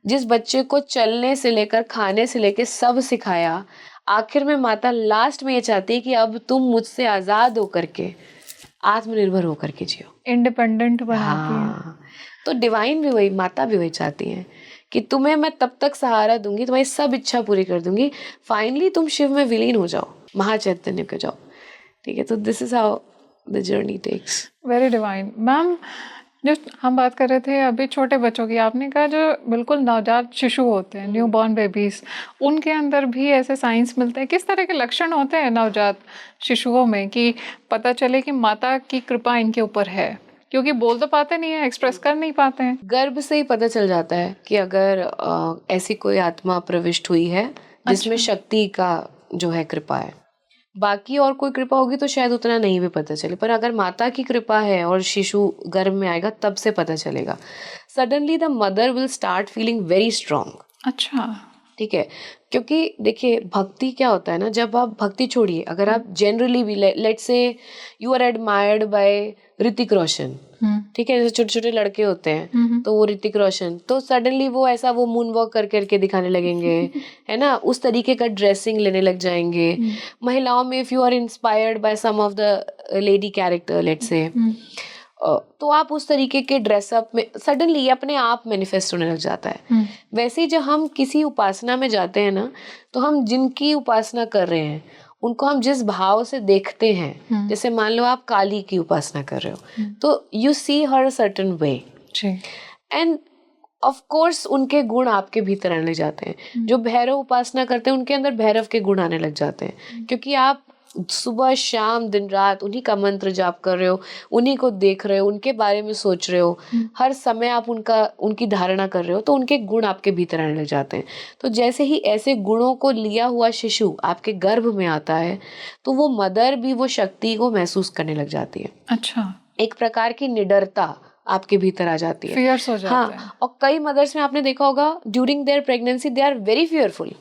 जिस बच्चे को चलने से लेकर खाने से लेकर सब सिखाया, आखिर में माता लास्ट में ये चाहती है कि अब तुम मुझसे आजाद होकर के आत्मनिर्भर होकर के जियो, इंडिपेंडेंट बनाती है। हाँ। तो डिवाइन भी वही, माता भी वही चाहती है कि तुम्हें मैं तब तक सहारा दूंगी, तुम्हारी सब इच्छा पूरी कर दूंगी, फाइनली तुम शिव में विलीन हो जाओ, महाचैतन्य के जाओ। ठीक है, तो this is how the journey takes. Very divine. Ma'am जो हम बात कर रहे थे अभी छोटे बच्चों की, आपने कहा जो बिल्कुल नवजात शिशु होते हैं, न्यू बॉर्न बेबीज, उनके अंदर भी ऐसे साइंस मिलते हैं? किस तरह के लक्षण होते हैं नवजात शिशुओं में कि पता चले कि माता की कृपा इनके ऊपर है? क्योंकि बोल तो पाते नहीं है, एक्सप्रेस कर नहीं पाते हैं। गर्भ से ही पता चल जाता है कि अगर ऐसी कोई आत्मा प्रविष्ट हुई है जिसमें शक्ति का जो है कृपा है। बाकी और कोई कृपा होगी तो शायद उतना नहीं भी पता चले, पर अगर माता की कृपा है और शिशु गर्भ में आएगा तब से पता चलेगा। suddenly the mother will start feeling very strong. अच्छा. ठीक है, क्योंकि देखिए भक्ति क्या होता है ना, जब आप भक्ति छोड़िए, अगर आप जनरली भी let's say you are admired by Hrithik Roshan, ठीक है, जैसे छोटे छोटे लड़के होते हैं तो वो ऋतिक रोशन, तो सडनली वो ऐसा वो मून वॉक कर करके दिखाने लगेंगे, है ना, उस तरीके का ड्रेसिंग लेने लग जाएंगे. महिलाओं में if you are inspired by some of the lady character let's say, तो आप उस तरीके के ड्रेसअप में सडनली अपने आप मैनिफेस्ट होने लग जाता है. वैसे ही जब हम किसी उपासना में जाते हैं ना, तो हम जिनकी उपासना कर रहे हैं उनको हम जिस भाव से देखते हैं, जैसे मान लो आप काली की उपासना कर रहे हो, तो you see her certain way, and of course उनके गुण आपके भीतर आने लग जाते हैं. जो भैरव उपासना करते हैं उनके अंदर भैरव के गुण आने लग जाते हैं, क्योंकि आप सुबह शाम दिन रात उन्हीं का मंत्र जाप कर रहे हो, उन्हीं को देख रहे हो, उनके बारे में सोच रहे हो, हर समय आप उनकी धारणा कर रहे हो, तो उनके गुण आपके भीतर आने लग जाते हैं. तो जैसे ही ऐसे गुणों को लिया हुआ शिशु आपके गर्भ में आता है, तो वो मदर भी वो शक्ति को महसूस करने लग जाती है. अच्छा. एक प्रकार की निडरता आपके भीतर आ जाती है, फियर्स हो जाते हैं. हाँ, और कई मदर्स में आपने देखा होगा during their pregnancy they are very fearful.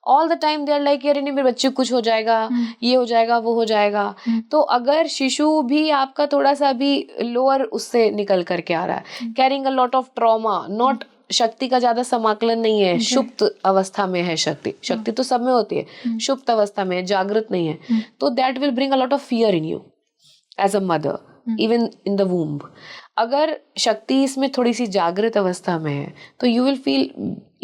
All the time they are like यार नहीं मेरे बच्चे कुछ हो जाएगा, ये हो जाएगा, वो हो जाएगा. तो अगर शिशु भी आपका थोड़ा सा भी लोअर उससे निकल करके आ रहा है, carrying a lot of trauma, not, शक्ति का ज्यादा समाकलन नहीं है, सुप्त अवस्था में है शक्ति तो सब में होती है, सुप्त अवस्था में, जागृत नहीं है, तो that will bring a lot of fear in you as a mother even in the womb. अगर शक्ति इसमें थोड़ी सी जागृत अवस्था में है, तो you will feel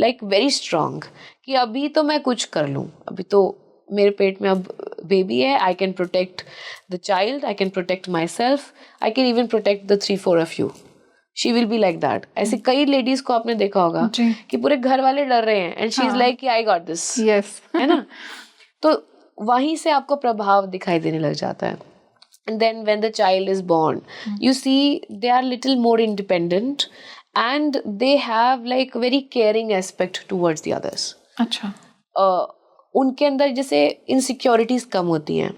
like very strong कि अभी तो मैं कुछ कर लूँ, अभी तो मेरे पेट में अब बेबी है, I can protect the child, I can protect my self, I can even protect the 3-4 of you. She will be like that. ऐसे कई लेडीज को आपने देखा होगा कि पूरे घर वाले डर रहे हैं and she is like I got this, है ना. तो वहीं से आपको प्रभाव दिखाई देने लग जाता है. And then when the child is born, you see they are little more independent and they have like very caring aspect towards the others. अच्छा. उनके अंदर जैसे इनसिक्योरिटीज कम होती हैं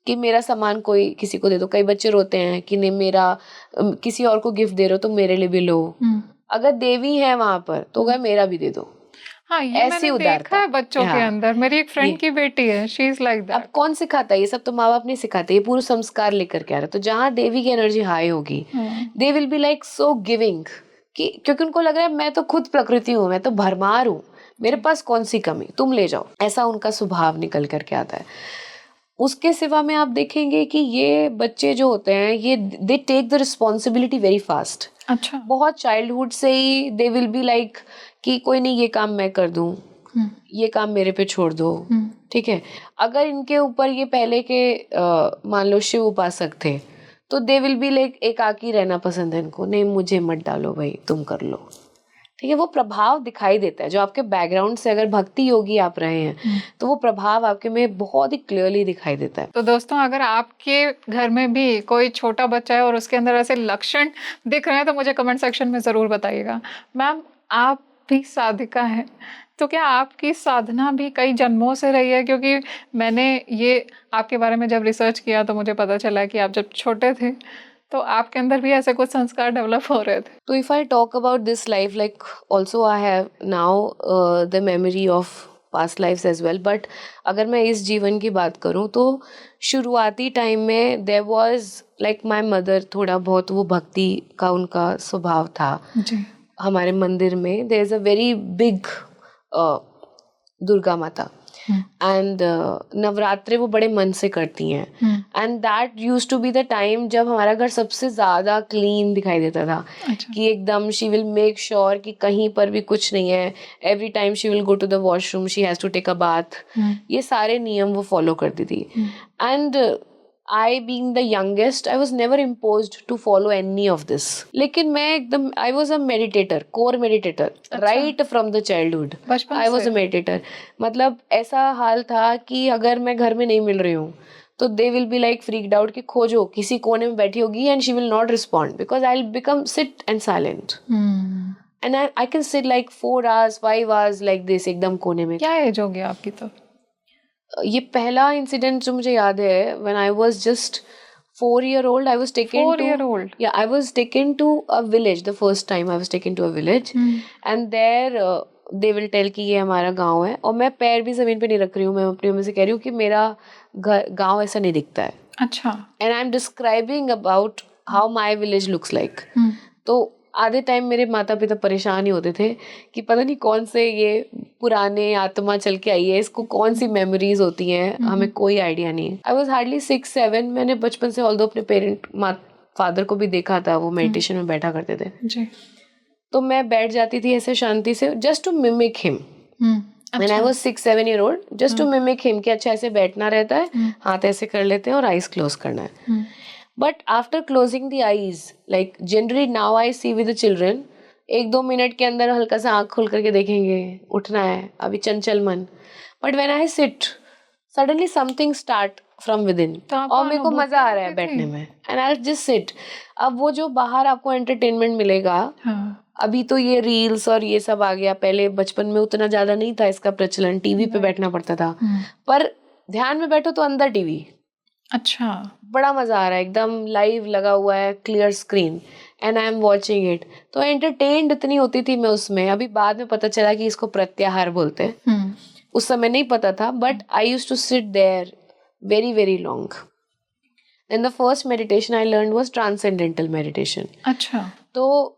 कि मेरा सामान कोई किसी को दे दो. कई बच्चे रोते हैं कि नहीं मेरा किसी और को गिफ्ट दे रहे हो तो मेरे लिए भी लो. अगर देवी है वहां पर तो अगर मेरा भी दे दो. हाँ, ये मैंने देखा है बच्चों के अंदर. मेरी एक फ्रेंड की बेटी है, शी इज लाइक दैट. अब कौन सिखाता है ये सब? तो माँ बाप नहीं सिखाते, ये पूरे संस्कार लेकर के आ रहे. तो जहाँ देवी की एनर्जी हाई होगी, दे will be like so giving, क्योंकि उनको लग रहा है मैं तो खुद प्रकृति हूँ, मैं तो भरमार हूँ, मेरे पास कौन सी कमी, तुम ले जाओ. ऐसा उनका स्वभाव निकल करके आता है. उसके सिवा में आप देखेंगे कि ये बच्चे जो होते हैं ये they take the responsibility very fast. अच्छा. बहुत चाइल्डहुड से ही दे विल बी लाइक कि कोई नहीं, ये काम मैं कर दूं, ये काम मेरे पे छोड़ दो. ठीक है, अगर इनके ऊपर ये पहले के मान लो शिव उपासक थे, तो दे विल बी लाइक एकाकी रहना पसंद है इनको, नहीं मुझे मत डालो भाई, तुम कर लो. ठीक है, वो प्रभाव दिखाई देता है. जो आपके बैकग्राउंड से अगर भक्ति योगी आप रहे हैं, तो वो प्रभाव आपके में बहुत ही क्लियरली दिखाई देता है. तो दोस्तों, अगर आपके घर में भी कोई छोटा बच्चा है और उसके अंदर ऐसे लक्षण दिख रहे हैं, तो मुझे कमेंट सेक्शन में ज़रूर बताइएगा. मैम, आप भी साधिका हैं, तो क्या आपकी साधना भी कई जन्मों से रही है? क्योंकि मैंने ये आपके बारे में जब रिसर्च किया तो मुझे पता चला कि आप जब छोटे थे तो आपके अंदर भी ऐसे कुछ संस्कार डेवलप हो रहे थे. तो if I talk about this life, like also I have now the memory of past lifes as well. But अगर मैं इस जीवन की बात करूं तो शुरुआती टाइम में there was like my mother, थोड़ा बहुत वो भक्ति का उनका स्वभाव था. जी. हमारे मंदिर में there is a very big Durga माता, एंड नवरात्रे वो बड़े मन से करती हैं. And that used to be the time जब हमारा घर सबसे ज्यादा क्लीन दिखाई देता था. अच्छा. कि एकदम शी विल मेक श्योर कि कहीं पर भी कुछ नहीं है. Every time she will go to the washroom, she has to take a bath. ये सारे नियम वो फॉलो करती थी. And I being the youngest, I was never imposed to follow any of this. लेकिन मैं एकदम I was a meditator, core meditator, right from the childhood. I was a meditator. मतलब ऐसा हाल था कि अगर मैं घर में नहीं मिल रही हूँ तो they will be like freaked out कि खोजो, किसी कोने में बैठी होगी, and she will not respond because I'll become sit and silent. And I can sit like 4 hours, 5 hours like this एकदम कोने में. क्या एज हो गया आपकी तो? ये पहला इंसिडेंट जो मुझे याद है, when I was just 4-year-old, I was taken 4-year-old. Yeah, I was taken to a village. The first time I was taken to a village, and there they will tell कि ये हमारा गांव है, और मैं पैर भी जमीन पे नहीं रख रही हूँ, मैं अपनी मम्मी से कह रही हूँ कि मेरा गांव ऐसा नहीं दिखता है. अच्छा. And I'm describing about how my village looks like. तो आधे टाइम मेरे माता पिता परेशान ही होते थे कि पता नहीं कौन से ये पुराने आत्मा चल के आई है, इसको कौन सी मेमोरीज होती हैं, हमें कोई आइडिया नहीं है. I was hardly 6-7. मैंने बचपन से ऑल्दो अपने फादर को भी देखा था, वो मेडिटेशन में बैठा करते थे जी. तो मैं बैठ जाती थी ऐसे शांति से, just to mimic him. When I was 6-7-year-old, just to mimic him, कि अच्छा ऐसे बैठना रहता है, हाथ ऐसे कर लेते हैं और आईज क्लोज करना है. But after closing the eyes, like generally now I see with the children, 1-2 minute के अंदर हल्का सा आँख खोल करके देखेंगे, उठना है, अभी चंचल मन. But when I sit, suddenly something start from within, और मेरे को मजा आ रहा है बैठने में, and I'll just sit. अब वो जो बाहर आपको एंटरटेनमेंट मिलेगा, अभी तो ये रील्स और ये सब आ गया, पहले बचपन में उतना ज्यादा नहीं था इसका प्रचलन, टीवी पे बैठना पड़ता था, पर ध्यान में बैठो तो अंदर टीवी. अच्छा. बड़ा मजा आ रहा है, एकदम लाइव लगा हुआ है, clear screen, and I am watching it. तो एंटरटेन्ड इतनी होती थी मैं उसमें. अभी बाद में पता चला कि इसको प्रत्याहार बोलते हैं, उस समय नहीं पता था, but I used to sit there very very long. Then the first meditation I learn was transcendental meditation. अच्छा. तो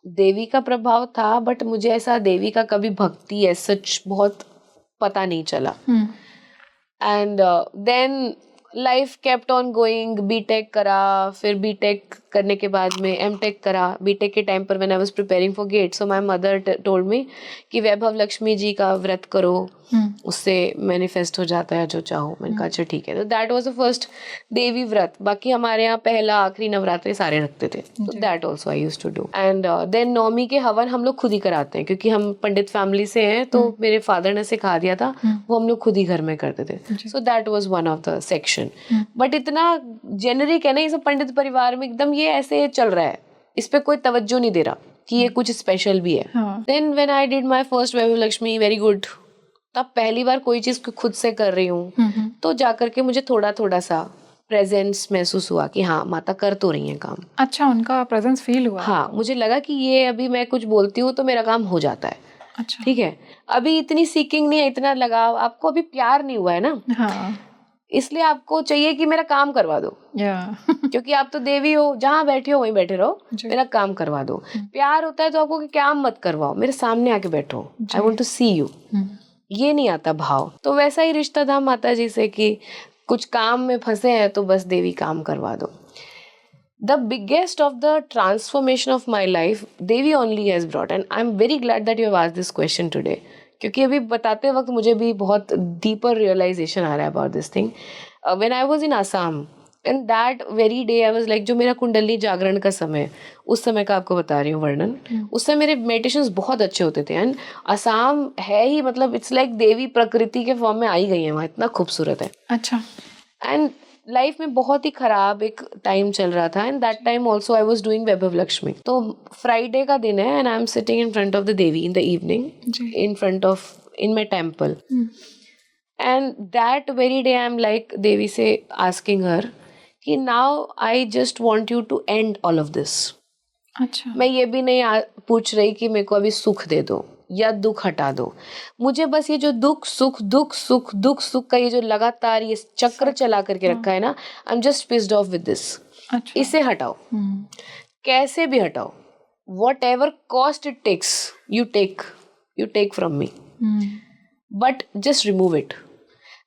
देवी का प्रभाव था, बट मुझे ऐसा देवी का कभी भक्ति है सच बहुत पता नहीं चला. And then life kept on going. BTech करा, फिर बीटेक करने के बाद में एमटेक करा. बीटेक के टाइम पर when I was preparing for GATE, so my mother told me कि वैभव लक्ष्मी जी का व्रत करो, उससे मैनिफेस्ट हो जाता है जो चाहो. मैंने कहा अच्छा ठीक है. तो दैट वाज द फर्स्ट देवी व्रत. बाकी हमारे यहाँ पहला आखिरी नवरात्रे सारे रखते थे, तो that also I used to do. And then Navami के हवन हम लोग खुद ही कराते हैं, क्योंकि हम पंडित फैमिली से हैं, तो मेरे फादर ने सिखा दिया था, वो हम लोग खुद ही घर में करते थे. So that was one of the section. But इतना जेनरिक है ना ये सब, पंडित परिवार में एकदम ये ऐसे चल रहा है, इस पे कोई तवज्जो नहीं दे रहा कि ये कुछ स्पेशल भी है. Then when I did my first Vaibhav Lakshmi, very good. तब पहली बार कोई चीज खुद से कर रही हूँ, तो जाकर के मुझे थोड़ा थोड़ा सा प्रेजेंस महसूस हुआ कि हाँ माता कर तो रही है काम. अच्छा, उनका प्रेजेंस फील हुआ. हाँ, मुझे लगा कि ये अभी मैं कुछ बोलती हूँ तो मेरा काम हो जाता है. अच्छा. ठीक है, अभी इतनी सीकिंग नहीं है, इतना लगाव, आपको अभी प्यार नहीं हुआ है ना. हाँ. इसलिए आपको चाहिए कि मेरा काम करवा दो. क्योंकि आप तो देवी हो, जहाँ बैठे हो वहीं बैठे रहो, मेरा काम करवा दो. प्यार होता है तो आपको काम मत करवाओ, मेरे सामने आके बैठो, I want to see you. ये नहीं आता भाव. तो वैसा ही रिश्ता था माता जी से कि कुछ काम में फंसे हैं तो बस देवी काम करवा दो. The biggest of the transformation of my life, Devi only has brought, and I'm very glad that you have asked this question today. क्योंकि अभी बताते वक्त मुझे भी बहुत deeper realization आ रहा है about this thing. When I was in Assam, and that very day I was like, जो मेरा कुंडली जागरण का समय, उस समय का आपको बता रही हूँ वर्णन, उस समय मेरे meditations बहुत अच्छे होते थे. एंड असम है ही मतलब इट्स लाइक देवी प्रकृति के फॉर्म में आई गई है वहाँ, इतना खूबसूरत है. अच्छा. एंड लाइफ में बहुत ही खराब एक टाइम चल रहा था, and that time also I was doing Vaibhav Lakshmi. तो फ्राइडे का दिन है, and I am sitting in front of the Devi in the evening, in front of in my temple. And that very day I am like Devi से asking her कि now I just want you to and all of this. अच्छा. मैं ये भी नहीं पूछ रही कि मेरे को अभी सुख दे दो या दुख हटा दो, मुझे बस ये जो दुख सुख दुख सुख दुख सुख का ये जो लगातार ये चक्र चला करके रखा है ना, I am just pissed off with this. अच्छा. इसे हटाओ, कैसे भी हटाओ, whatever cost it takes, you take from me, but just remove it.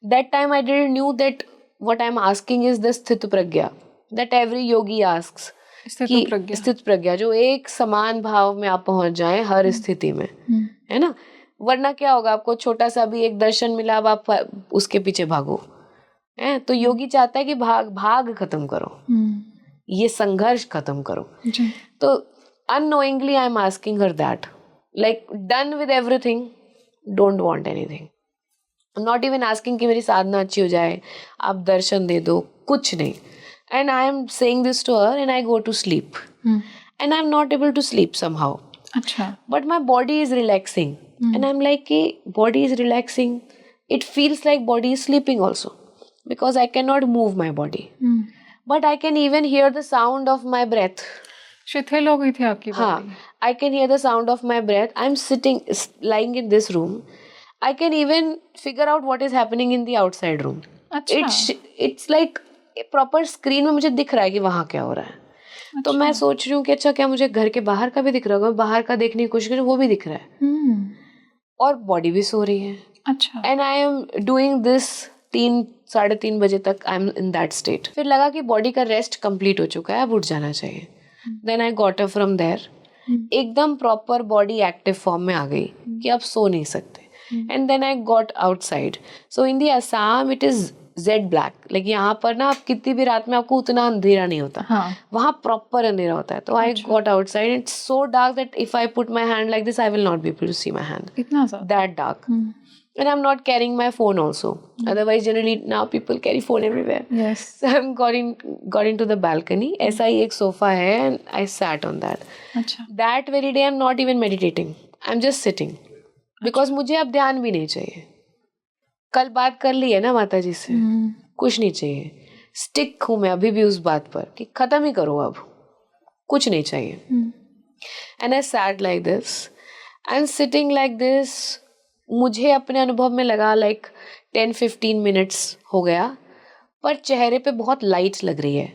That time I didn't knew that what I am asking is the स्थित प्रज्ञा that every yogi asks. स्थित प्रज्ञा, जो एक समान भाव में आप पहुंच जाएं हर स्थिति में, है ना. वरना क्या होगा, आपको छोटा सा भी एक दर्शन मिला, अब आप उसके पीछे भागो. है तो योगी चाहता है कि भाग खत्म करो, ये संघर्ष खत्म करो. तो unknowingly I am asking her that, like done with everything, don't want anything. Not even asking कि मेरी साधना अच्छी हो जाए, आप दर्शन दे दो, कुछ नहीं. And I am saying this to her, and I go to sleep, and I'm not able to sleep somehow. अच्छा. But my body is relaxing, and I'm like, "Ki body is relaxing. It feels like body is sleeping also, because I cannot move my body. but I can even hear the sound of my breath. शिथिल हो गई थी आपकी हाँ, body? I can hear the sound of my breath. I'm lying in this room. I can even figure out what is happening in the outside room. अच्छा. It's like proper screen में मुझे दिख रहा है कि वहाँ क्या हो रहा है. तो मैं सोच रही हूँ कि अच्छा क्या मुझे घर के बाहर का भी दिख रहा होगा, बाहर का देखने की कोशिश कर वो भी दिख रहा है. और बॉडी भी सो रही है. अच्छा. And I am doing this 3-3:30 बजे तक. I am in that state. फिर लगा कि बॉडी का रेस्ट कंप्लीट हो चुका है, अब उठ जाना चाहिए. Then I got up from there. एकदम प्रॉपर बॉडी एक्टिव फॉर्म में आ गई कि अब सो नहीं सकते. And then I got outside. So in the Assam it is jet black. Like यहाँ पर ना आप कितनी भी रात में आपको उतना अंधेरा नहीं होता. वहाँ प्रॉपर अंधेरा होता है. तो I got outside. It's so dark that if I put my hand like this I will not be able to see my hand. इतना ज़्यादा? That dark. And I'm not carrying my phone also. Otherwise, generally now people carry phone everywhere. Yes. So I'm got into the balcony. ऐसा ही एक sofa है and I sat on that. अच्छा. That very day I'm not even meditating. I'm just sitting. Because मुझे अब ध्यान भी नहीं चाहिए. कल बात कर ली है ना माता जी से. कुछ नहीं चाहिए. स्टिक हूँ मैं अभी भी उस बात पर कि खत्म ही करो अब. कुछ नहीं चाहिए. And I sat like this. And sitting like this, मुझे अपने अनुभव में लगा लाइक 10-15 मिनट्स हो गया, पर चेहरे पे बहुत लाइट लग रही है.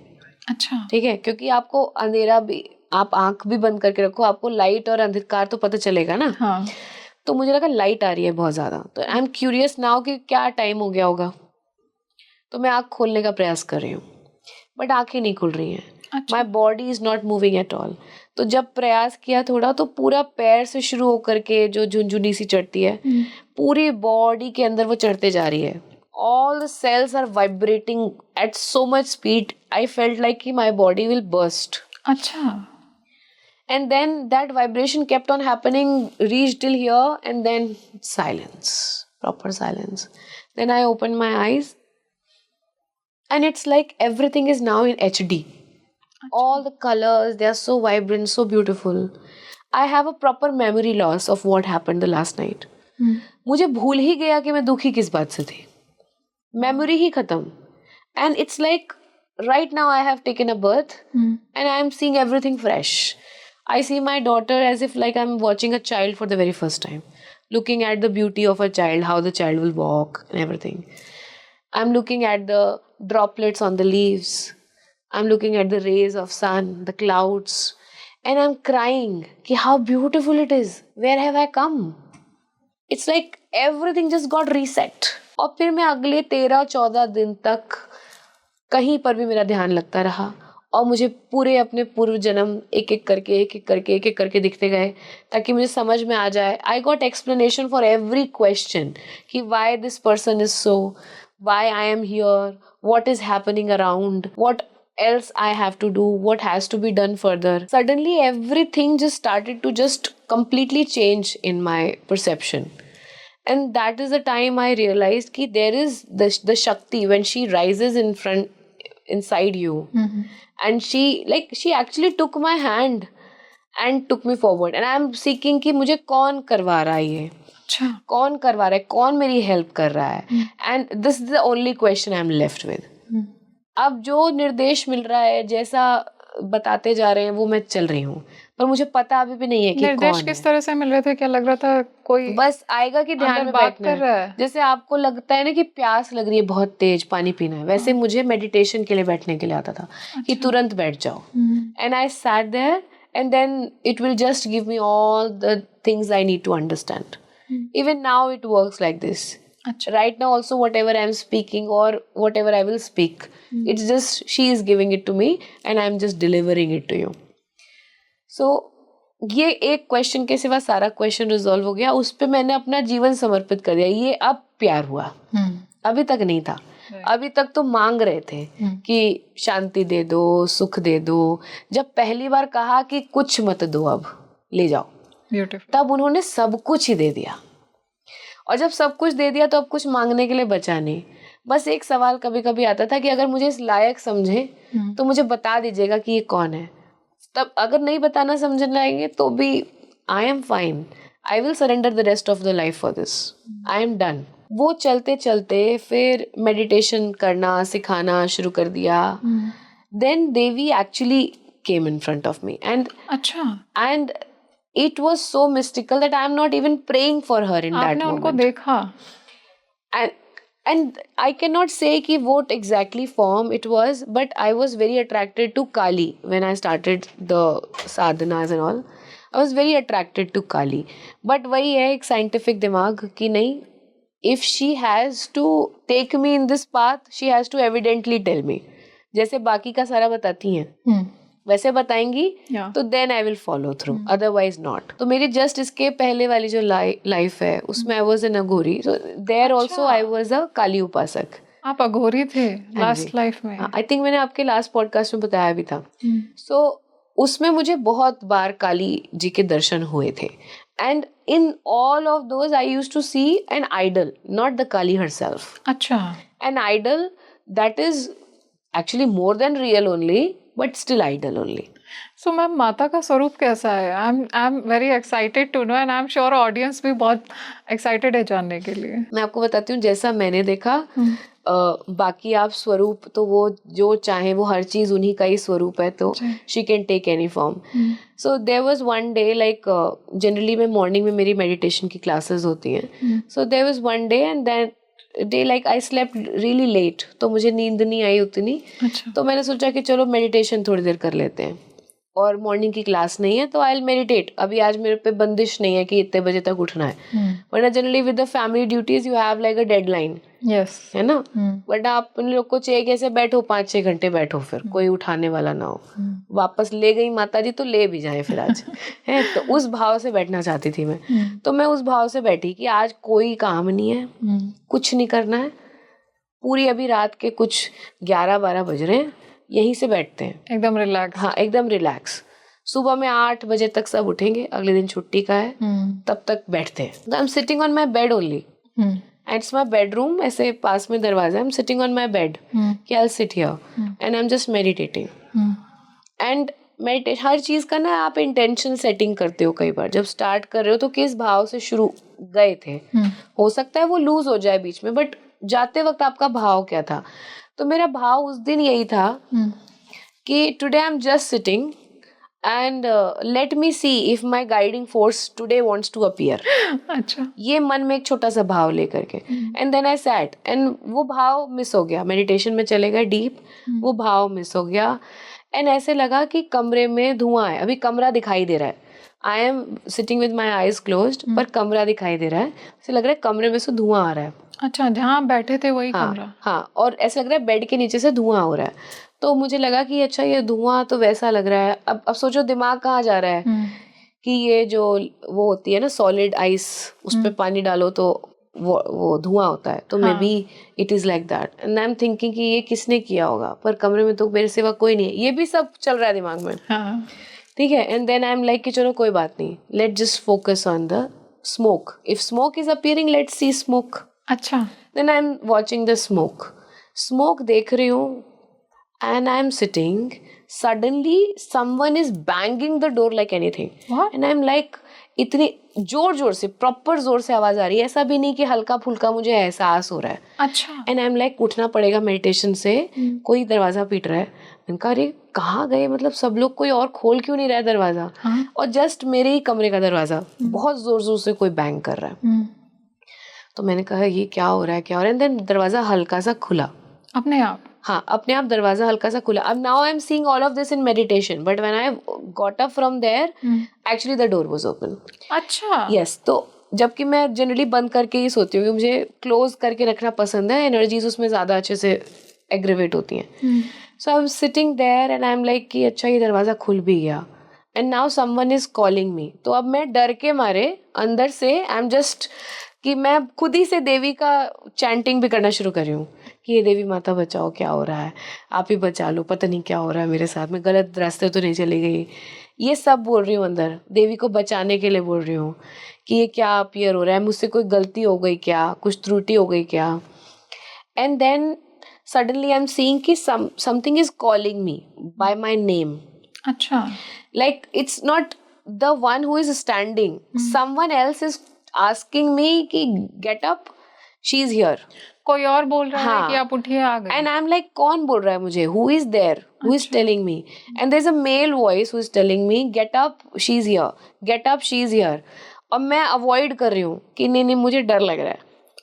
अच्छा. ठीक है, क्योंकि आपको अंधेरा भी, आप आंख भी बंद करके रखो, आपको लाइट और अंधकार तो पता चलेगा ना. हाँ. तो मुझे लगा लाइट आ रही है बहुत ज्यादा. तो आई एम क्यूरियस नाउ कि क्या टाइम हो गया होगा. तो मैं आंख खोलने का प्रयास कर रही हूँ, बट आंखें नहीं खुल रही हैं. My body is not moving at all. तो जब प्रयास किया थोड़ा, तो पूरा पैर से शुरू होकर के जो झुनझुनी सी चढ़ती है, पूरी बॉडी के अंदर वो चढ़ते जा रही है. All the cells are vibrating at so much speed. I felt like कि माई बॉडी विल बर्स्ट. अच्छा. And then that vibration kept on happening, reached till here, and then silence, proper silence. Then I opened my eyes, and it's like everything is now in HD. All the colors, they are so vibrant, so beautiful. I have a proper memory loss of what happened the last night. मुझे भूल ही गया कि मैं दुखी किस बात से थी. Memory ही खत्म. And it's like right now I have taken a birth, and I am seeing everything fresh. I see my daughter as if like I'm watching a child for the very first time. Looking at the beauty of a child, how the child will walk and everything. I'm looking at the droplets on the leaves. I'm looking at the rays of sun, the clouds. And I'm crying ki how beautiful it is. Where have I come? It's like everything just got reset. और फिर मैं अगले 13-14 दिन तक कहीं पर भी मेरा ध्यान लगता रहा. और मुझे पूरे अपने पूर्व जन्म एक एक करके दिखते गए, ताकि मुझे समझ में आ जाए. I got explanation for every question कि why this person is so, why I am here, what is happening around, what else I have to do, what has to be done further. Suddenly everything just started to just completely change in my perception. And that is the time I realized कि there is the Shakti when she rises inside you. And she actually took my hand and took me forward. And I'm seeking कि मुझे कौन करवा रहा है ये. अच्छा. कौन करवा रहा है, कौन मेरी हेल्प कर रहा है. And this is the only question I'm left with. अब जो निर्देश मिल रहा है, जैसा बताते जा रहे हैं, वो मैं चल रही हूँ, पर मुझे पता अभी भी नहीं है कि निर्देश कौन किस तरह से मिल रहे थे. क्या लग रहा था कोई बस आएगा कि ध्यान में बात बैठना कर रहा है. जैसे आपको लगता है ना कि प्यास लग रही है, बहुत तेज पानी पीना है, वैसे मुझे मेडिटेशन के लिए बैठने के लिए आता था कि तुरंत बैठ जाओ. And I sat there and then it will just give me all the things I need to understand. Even now it works like this. Right now also whatever I'm speaking or whatever I will speak, it's just she is giving it to me and I'm just delivering it to you. So ये एक question के सिवा सारा question resolve हो गया. उस पे मैंने अपना जीवन समर्पित कर दिया. ये अब प्यार हुआ. अभी तक नहीं था. अभी तक तो मांग रहे थे कि शांति दे दो, सुख दे दो. जब पहली बार कहा कि कुछ मत दो, अब ले जाओ, तब उन्होंने सब कुछ ही दे दिया. और जब सब कुछ दे दिया तो अब कुछ मांगने के लिए बचा नहीं. बस एक सवाल कभी कभी आता था कि अगर मुझे इस लायक समझे तो मुझे बता दीजिएगा कि ये कौन है. तब अगर नहीं बताना समझने लाएंगे तो भी I am fine. I will surrender the rest of the life for this. I am done. वो चलते चलते फिर मेडिटेशन करना सिखाना शुरू कर दिया. then Devi actually came in front of me, अच्छा, and it was so mystical that I am not even praying for her in that आपने उनको moment. देखा? And I cannot say कि what exactly form it was, but I was very attracted to Kali when I started the sadhanas and all. I was very attracted to Kali. But वही है एक scientific दिमाग कि नहीं, if she has to take me in this path, she has to evidently tell me. जैसे बाकी का सारा बताती हैं वैसे बताएंगी Yeah. तो then I will follow through, otherwise not. तो मेरी जस्ट इसके पहले वाली जो लाइफ है उसमें I was an Aghori, so there also I was a Kali upasak. आप अघोरी थे हाँ लास्ट जी. लाइफ में? आई थिंक मैंने आपके लास्ट पॉडकास्ट में बताया भी था. सो उसमें मुझे बहुत बार काली जी के दर्शन हुए थे. And in all of those I used to see an idol, not the Kali herself. अच्छा, an idol that is actually more than real only, but still idol only. So ma'am माता का स्वरूप कैसा है? I am very excited to know, and I am sure audience भी बहुत excited है जानने के लिए. मैं आपको बताती हूँ जैसा मैंने देखा. बाकी आप स्वरूप तो वो जो चाहे वो हर चीज उन्हीं का ही स्वरूप है, तो she can take any form. So there was one day, like generally मैं मॉर्निंग में मेरी मेडिटेशन की क्लासेस होती हैं. So there was one day and then day like I slept really late, तो मुझे नींद नहीं आई उतनी. अच्छा, तो मैंने सोचा कि चलो मेडिटेशन थोड़ी देर कर लेते हैं, और मॉर्निंग की क्लास नहीं है तो आई विल मेडिटेट. अभी आज मेरे पे बंदिश नहीं है कि इतने बजे तक उठना है, वरना generally with the family duties you have like a deadline, yes, है ना. वरना आप उन लोग को चाहिए कैसे बैठो, 5-6 घंटे बैठो, फिर कोई उठाने वाला ना हो. वापस ले गई माता जी तो ले भी जाए फिर आज है. तो उस भाव से बैठना चाहती थी मैं. तो मैं उस भाव से बैठी कि आज कोई काम नहीं है, कुछ नहीं करना है. पूरी अभी रात के कुछ 11-12 बज रहे हैं, यहीं से बैठते हैं एकदम रिलैक्स. हाँ, एकदम रिलैक्स. सुबह में 8 बजे तक सब उठेंगे, अगले दिन छुट्टी का है, तब तक बैठते हैं. तो I am sitting on my bed only, and it's my bedroom, ऐसे पास में दरवाजा. I am sitting on my bed कि I will sit here and I am just meditating. And meditation हर चीज का ना आप इंटेंशन सेटिंग करते हो. कई बार जब स्टार्ट कर रहे हो तो किस भाव से शुरू गए थे, हो सकता है वो लूज हो जाए बीच में, बट जाते वक्त आपका भाव क्या था. तो मेरा भाव उस दिन यही था कि today I am just sitting and let me see if my guiding force today wants to appear. अच्छा, ये मन में एक छोटा सा भाव लेकर के, and then I sat, and वो भाव मिस हो गया. मेडिटेशन में चले गए डीप, वो भाव मिस हो गया. एंड ऐसे लगा कि कमरे में धुआं है. अभी कमरा दिखाई दे रहा है, I am sitting with my eyes closed, पर कमरा दिखाई दे रहा है. ऐसे लग रहा है कमरे में से धुआं आ रहा है. अच्छा, जहाँ आप बैठे थे वही हाँ, कमरा? हाँ. और ऐसा लग रहा है बेड के नीचे से धुआं हो रहा है. तो मुझे लगा कि अच्छा ये धुआं तो वैसा लग रहा है. अब सोचो दिमाग कहाँ जा रहा है कि ये जो वो होती है ना सॉलिड आइस, उस पे पानी डालो तो वो धुआं होता है. तो may be it is like that. And I am thinking कि ये किसने किया होगा, पर कमरे में तो मेरे सिवा कोई नहीं है. ये भी सब चल रहा है दिमाग में, हाँ. ठीक है. And then I am like कि चलो कोई बात नहीं, let just focus on the smoke. If smoke is appearing, let's see smoke. अच्छा, Then I'm watching the smoke. Smoke देख रही हूँ, and I'm sitting. Suddenly, someone is banging the door like anything. What? And I'm like, इतनी जोर से, proper जोर से आवाज आ रही है. ऐसा भी नहीं कि हल्का फुल्का मुझे एहसास हो रहा है. अच्छा. एंड आई एम लाइक उठना पड़ेगा मेडिटेशन से. कोई दरवाजा पीट रहा है. मैंने कहा अरे कहाँ गए, मतलब सब लोग, कोई और खोल क्यों नहीं रहा है दरवाजा. और जस्ट मेरे ही कमरे का दरवाजा बहुत जोर जोर से कोई बैंग कर रहा है. तो मैंने कहा ये क्या हो रहा है, क्या हो रहा है. एंड देन दरवाजा हल्का सा खुला अपने आप? हाँ, अपने आप दरवाजा हल्का सा खुला. अब now I am seeing all of this in meditation, but when I got up from there actually the door was open. अच्छा. यस. तो जबकि मैं जनरली बंद करके ही सोती हूँ, मुझे क्लोज करके रखना पसंद है. एनर्जीज उसमें ज्यादा अच्छे से एग्रीवेट होती हैं. So I am sitting there and I am like कि अच्छा ये दरवाजा खुल भी गया. And now someone is calling me. तो अब मैं डर के मारे अंदर से आई एम जस्ट कि मैं खुद ही से देवी का चैंटिंग भी करना शुरू कर रही हूँ कि ये देवी माता बचाओ, क्या हो रहा है, आप ही बचा लो, पता नहीं क्या हो रहा है मेरे साथ में, गलत रास्ते तो नहीं चली गई. ये सब बोल रही हूँ अंदर, देवी को बचाने के लिए बोल रही हूँ कि ये क्या अपीयर हो रहा है, मुझसे कोई गलती हो गई क्या, कुछ त्रुटि हो गई क्या. And then suddenly I am seeing कि something is calling me by my name. अच्छा. Like it's not the one who is standing, someone else is asking me कि get up, she is here. कोई और बोल रहा है हाँ. कि आप उठिए, आ गए. And I'm like, कौन बोल रहा है मुझे? Who is there? Who is telling me? And there's a male voice who is telling me, get up, she's here. Get up, she's here. और मैं अवॉइड कर रही हूँ कि नहीं नहीं मुझे डर लग रहा है.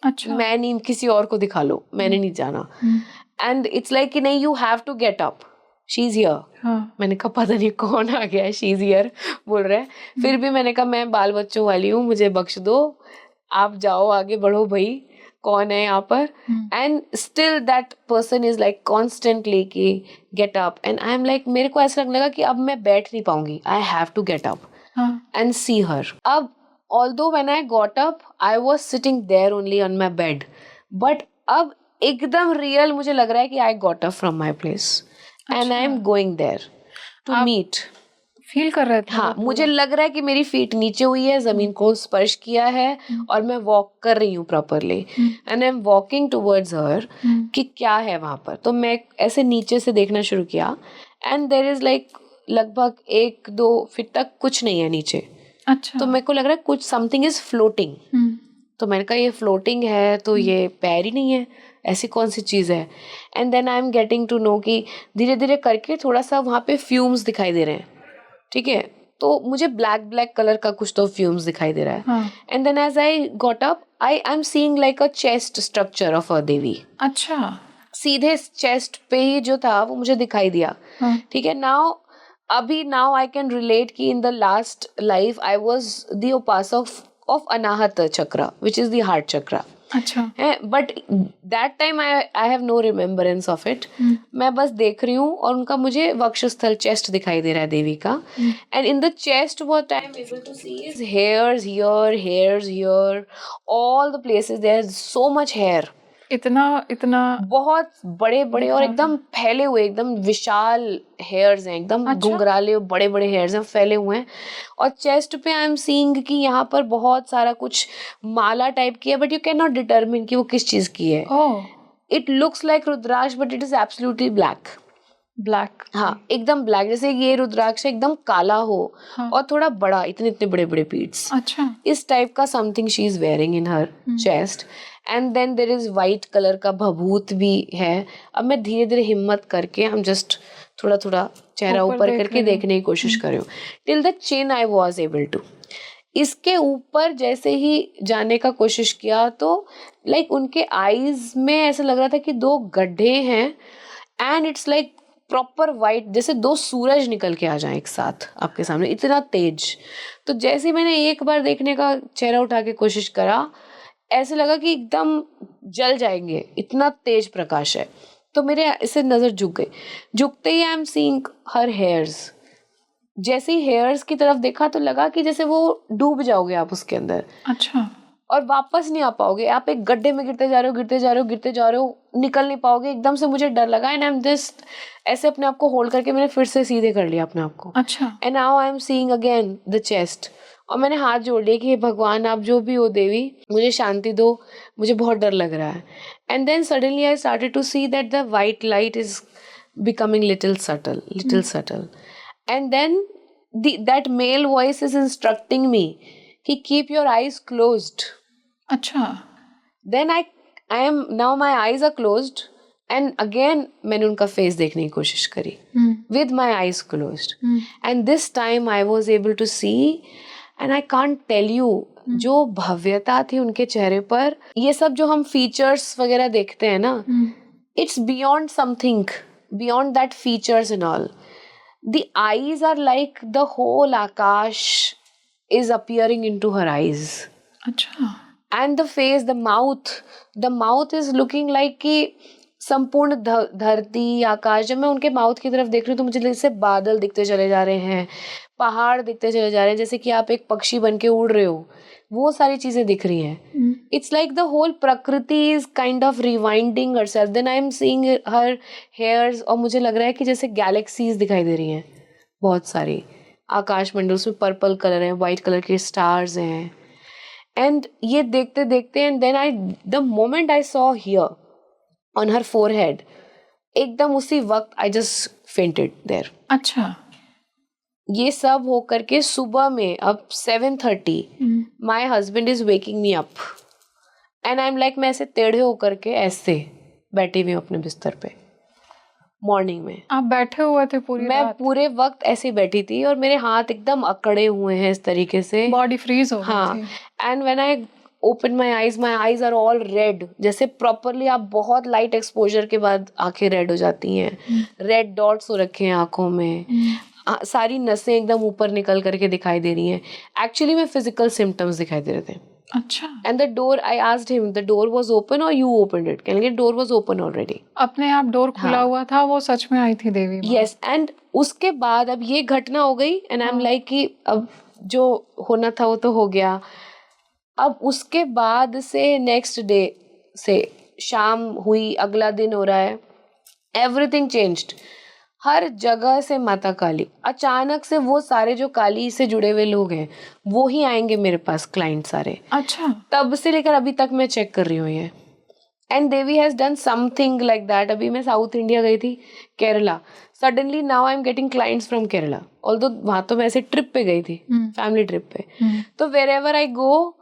अच्छा. मैं नहीं, किसी और को दिखा लो, मैंने नहीं जाना. एंड इट्स लाइक कि नहीं, you have to get up, she is here. हाँ. मैंने कहा पता नहीं कौन आ गया है, शी इज हियर बोल रहा है. फिर भी मैंने कहा मैं बाल बच्चों वाली हूँ, मुझे बख्श दो, आप जाओ, आगे बढ़ो भाई, कौन है यहाँ पर. And still that person is like constantly कि get up. And I am like, मेरे को ऐसा लगने लगा कि अब मैं बैठ नहीं पाऊंगी, I have to get up and see her. अब although when I got up, I was sitting there only on my bed. But अब एकदम रियल मुझे लग रहा है कि I got up from my place and I am going there to meet. Feel कर रहे थे? हाँ, मुझे लग रहा है कि मेरी फीट नीचे हुई है, जमीन को स्पर्श किया है और मैं वॉक कर रही हूँ properly. And I am walking towards her कि क्या है वहां पर. तो मैं ऐसे नीचे से देखना शुरू किया एंड देयर इज लाइक लगभग 1-2 फीट तक कुछ नहीं है नीचे. अच्छा. तो मेरे को लग रहा है कुछ समथिंग इज फ्लोटिंग. तो मैंने कहा ये फ्लोटिंग है तो ये पैर ही नहीं है, ऐसी कौन सी चीज़ है. And then I am getting to know कि धीरे धीरे करके थोड़ा सा वहाँ पे फ्यूम्स दिखाई दे रहे हैं. ठीक है, तो मुझे ब्लैक कलर का कुछ तो फ्यूम्स दिखाई दे रहा है. And then as I got up, I am seeing like a chest structure of a Devi. अच्छा. सीधे चेस्ट पे ही जो था वो मुझे दिखाई दिया. ठीक है. नाउ आई कैन रिलेट कि in the last life I was the उपासक of Anahata chakra which is the heart chakra. अच्छा. But that time I have no remembrance of it. मैं बस देख रही हूँ और उनका मुझे वक्षस्थल चेस्ट दिखाई दे रहा है देवी का. And in the chest what I am able to see is hairs here, all the places there is so much hair. इतना बहुत बड़े बड़े और एकदम फैले हुए, एकदम विशाल हेयर्स हैं, एकदम घुंघराले बड़े बड़े हेयर्स हैं, फैले हुए हैं. और चेस्ट पे आई एम सीइंग कि यहाँ पर बहुत सारा कुछ माला टाइप की है, but you can not determine कि वो किस चीज की है. It looks like rudraksha but it is absolutely black. हाँ, एकदम ब्लैक, जैसे ये रुद्राक्ष एकदम काला हो और थोड़ा बड़ा, इतने इतने बड़े बड़े बीड्स. अच्छा. इस टाइप का something she is wearing in her chest. And then there is white colour का भभूत भी है. अब मैं धीरे धीरे हिम्मत करके हम जस्ट थोड़ा थोड़ा चेहरा ऊपर करके देखने की कोशिश कर रही हूँ. Till the chin I was able to. इसके ऊपर जैसे ही जाने का कोशिश किया तो लाइक उनके आईज में ऐसा लग रहा था कि 2 गड्ढे हैं. And it's like proper white, जैसे 2 सूरज निकल के आ जाएं एक साथ आपके सामने, इतना तेज. तो जैसे मैंने एक बार देखने का चेहरा उठा के कोशिश करा, ऐसे लगा कि एकदम जल जाएंगे, इतना तेज प्रकाश है. तो मेरे ऐसे नजर झुक गई. झुकते ही I am seeing her hairs. जैसे ही हेयर्स की तरफ देखा तो लगा कि जैसे वो डूब जाओगे आप उसके अंदर. अच्छा. और वापस नहीं आ पाओगे, आप एक गड्ढे में गिरते जा रहे हो, निकल नहीं पाओगे. एकदम से मुझे डर लगा एंड आई एम जस्ट ऐसे अपने आप को होल्ड करके मैंने फिर से सीधे कर लिया अपने आप को. अच्छा. And now I am seeing again the chest. और मैंने हाथ जोड़ लिया कि भगवान आप जो भी हो देवी, मुझे शांति दो, मुझे बहुत डर लग रहा है. And then suddenly I started to see that the white light is becoming little subtle. And then that male voice is instructing me कि कीप योर आईज क्लोज्ड. अच्छा. Then I am now my eyes are closed. And again मैंने उनका face देखने की कोशिश करी with my eyes closed. And this time I was able to see. And I can't tell you, जो भव्यता थी उनके चेहरे पर, ये सब जो हम फीचर्स वगैरह देखते हैं ना, it's beyond something, beyond that features and all. The eyes are like the whole Akash is appearing into her eyes. अच्छा. And the face, the mouth is looking like कि संपूर्ण धरती आकाश. जब मैं उनके माउथ की तरफ देख रही हूँ तो मुझे जैसे बादल दिखते चले जा रहे हैं, पहाड़ दिखते चले जा रहे हैं, जैसे कि आप एक पक्षी बन के उड़ रहे हो, वो सारी चीजें दिख रही हैं. इट्स लाइक द होल प्रकृति is kind of rewinding herself. Then I am seeing her hairs. और मुझे लग रहा है कि जैसे गैलेक्सीज दिखाई दे रही हैं बहुत सारी, आकाश मंडल, उसमें पर्पल कलर है, वाइट कलर के स्टार्स हैं. एंड ये देखते देखते and then the moment I saw here on her forehead, एकदम उसी वक्त आई जस्ट फेंटेड देयर. अच्छा. ये सब हो करके सुबह में अब 7:30 my husband is waking me up and I am like, मैं ऐसे टेढ़े होकर के ऐसे बैठी हुई हूँ अपने बिस्तर पे मॉर्निंग में। आप बैठे हुए थे पूरी मैं रात? पूरे वक्त ऐसे बैठी थी और मेरे हाथ एकदम अकड़े हुए हैं इस तरीके से। बॉडी फ्रीज हो गई हाँ, थी? And when I open my eyes are all red, जैसे प्रॉपरली आप बहुत लाइट एक्सपोजर के बाद आंखें रेड हो जाती हैं, रेड डॉट्स हो रखे हैं आंखों में, सारी नसें एकदम ऊपर निकल करके दिखाई दे रही हैं। एक्चुअली में फिजिकल सिम्टम्स दिखाई दे रहे थे। अच्छा। And the door, I asked him, the door was open और यू ओपनड इट? कहने लगे डोर वाज ओपन ऑलरेडी। अपने आप डोर खुला हुआ था, वो सच में आई थी देवी माँ? यस, एंड उसके बाद अब ये घटना हो गई एंड आई एम लाइक कि अब जो होना था वो तो हो गया। अब उसके बाद से नेक्स्ट डे से शाम हुई, अगला दिन हो रहा है, एवरीथिंग चेंज्ड। हर जगह से माता काली, अचानक से वो सारे जो काली से जुड़े हुए लोग हैं वो ही आएंगे मेरे पास, क्लाइंट सारे। अच्छा। तब से लेकर अभी तक मैं चेक कर रही हूँ ये, and Devi has done something like that. अभी मैं साउथ इंडिया गई थी, Kerala, suddenly now I am getting clients from Kerala, although वहां तो मैं ऐसे ट्रिप पे गई थी, फैमिली ट्रिप पे। तो वेर एवर आई गो,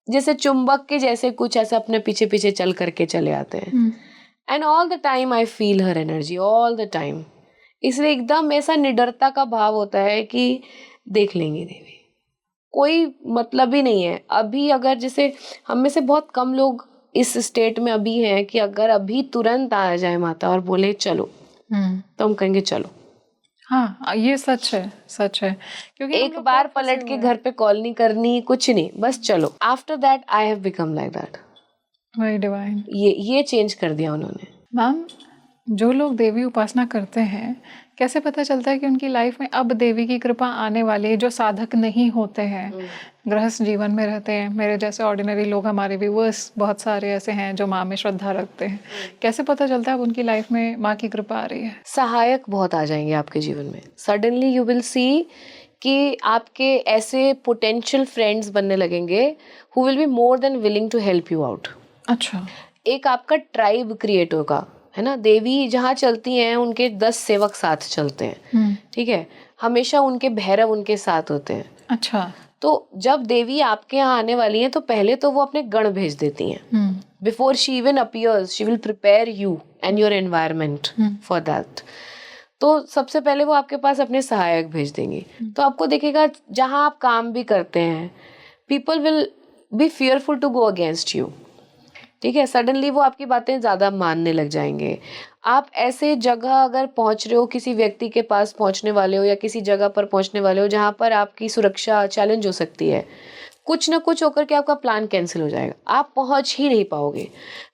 जैसे चुंबक के जैसे कुछ ऐसे अपने पीछे पीछे चल करके चले आते हैं, and all the time I feel her energy all the time. इसलिए एकदम ऐसा निडरता का भाव होता है कि देख लेंगे देवी, कोई मतलब ही नहीं है। अभी अगर जैसे हम में से बहुत कम लोग इस स्टेट में अभी हैं कि अगर अभी तुरंत आ जाए माता और बोले चलो, तो हम कहेंगे चलो। हाँ, ये सच है, सच है। क्योंकि हम एक लोग बार बहुत फंसे पलट के हुए हैं। घर पे कॉल नहीं करनी, कुछ नहीं, बस चलो। After that I have become like that. Very divine. ये चेंज कर दिया उन्होंने। मैम, जो लोग देवी उपासना करते हैं, कैसे पता चलता है कि उनकी लाइफ में अब देवी की कृपा आने वाली है? जो साधक नहीं होते हैं, गृहस्थ जीवन में रहते हैं, मेरे जैसे ऑर्डिनरी लोग, हमारे व्यूअर्स बहुत सारे ऐसे हैं जो माँ में श्रद्धा रखते हैं, कैसे पता चलता है अब उनकी लाइफ में माँ की कृपा आ रही है? सहायक बहुत आ जाएंगे आपके जीवन में। सडनली यू विल सी कि आपके ऐसे पोटेंशियल फ्रेंड्स बनने लगेंगे who will be more than willing to help you out. अच्छा। एक आपका ट्राइब क्रिएट होगा, है ना। देवी जहाँ चलती हैं उनके 10 सेवक साथ चलते हैं, ठीक है, हमेशा उनके भैरव उनके साथ होते हैं। अच्छा। तो जब देवी आपके यहाँ आने वाली हैं तो पहले तो वो अपने गण भेज देती हैं। Before she even appears she will prepare you and your environment for that. तो सबसे पहले वो आपके पास अपने सहायक भेज देंगी। तो आपको देखेगा जहाँ आप काम भी करते हैं, people will be fearful to go against you, ठीक है। सडनली वो आपकी बातें ज़्यादा मानने लग जाएंगे। आप ऐसे जगह अगर पहुंच रहे हो, किसी व्यक्ति के पास पहुंचने वाले हो या किसी जगह पर पहुंचने वाले हो जहां पर आपकी सुरक्षा चैलेंज हो सकती है, कुछ ना कुछ होकर के आपका प्लान कैंसिल हो जाएगा। आप पहुंच ही नहीं पाओगे,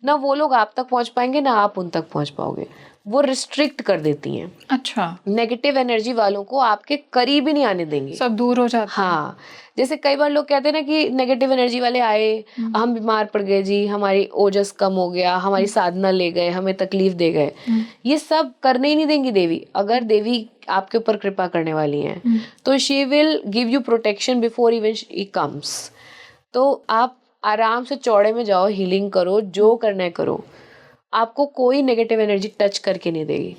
ना वो लोग आप तक पहुंच पाएंगे ना आप उन तक पहुंच पाओगे। वो रिस्ट्रिक्ट कर देती हैं। अच्छा। नेगेटिव एनर्जी वालों को आपके करीब ही नहीं आने देंगे, सब दूर हो जाते हैं। हाँ। जैसे कई बार लोग कहते हैं ना कि नेगेटिव एनर्जी वाले आए, हम बीमार पड़ गए जी, हमारी ओजस कम हो गया, हमारी साधना ले गए, हमें तकलीफ दे गए। ये सब करने ही नहीं देंगी देवी। अगर देवी आपके ऊपर कृपा करने वाली हैं तो she will give you protection before even she comes. तो आप आराम से चौड़े में जाओ, हीलिंग करो, जो करना है करो, आपको कोई नेगेटिव एनर्जी टच करके नहीं देगी।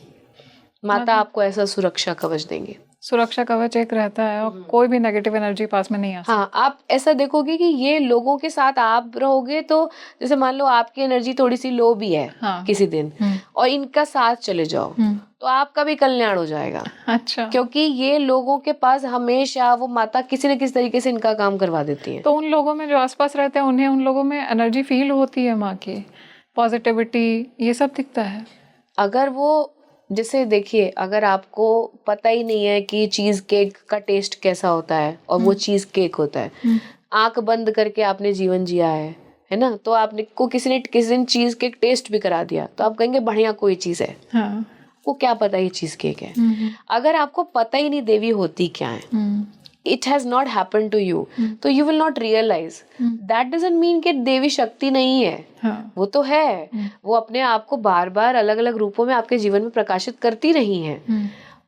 माता आपको ऐसा सुरक्षा कवच देंगे। सुरक्षा कवच एक रहता है और कोई भी नेगेटिव एनर्जी पास में नहीं आ सकती। हाँ, आप ऐसा देखोगे कि ये लोगों के साथ आप रहोगे तो जैसे मान लो आपकी एनर्जी थोड़ी सी लो भी है किसी दिन और इनका साथ चले जाओ तो आपका भी कल्याण हो जाएगा। अच्छा। क्योंकि ये लोगों के पास हमेशा वो माता किसी न किसी तरीके से इनका काम करवा देती है। तो उन लोगों में जो आसपास रहते हैं उन्हें उन लोगों में एनर्जी फील होती है, माँ की पॉजिटिविटी, ये सब दिखता है? अगर वो जैसे देखिए, अगर आपको पता ही नहीं है कि चीज केक का टेस्ट कैसा होता है और वो चीज केक होता है, आंख बंद करके आपने जीवन जिया है ना, तो आपने को किसी ने किसी दिन चीज केक टेस्ट भी करा दिया तो आप कहेंगे बढ़िया कोई चीज है। हाँ। वो क्या पता ये चीज केक है। अगर आपको पता ही नहीं देवी होती क्या है, it has not happen to you, तो you will not realise. That doesn't mean कि देवी शक्ति नहीं है। हाँ। वो तो है, वो अपने आप को बार बार अलग अलग रूपों में आपके जीवन में प्रकाशित करती रही है।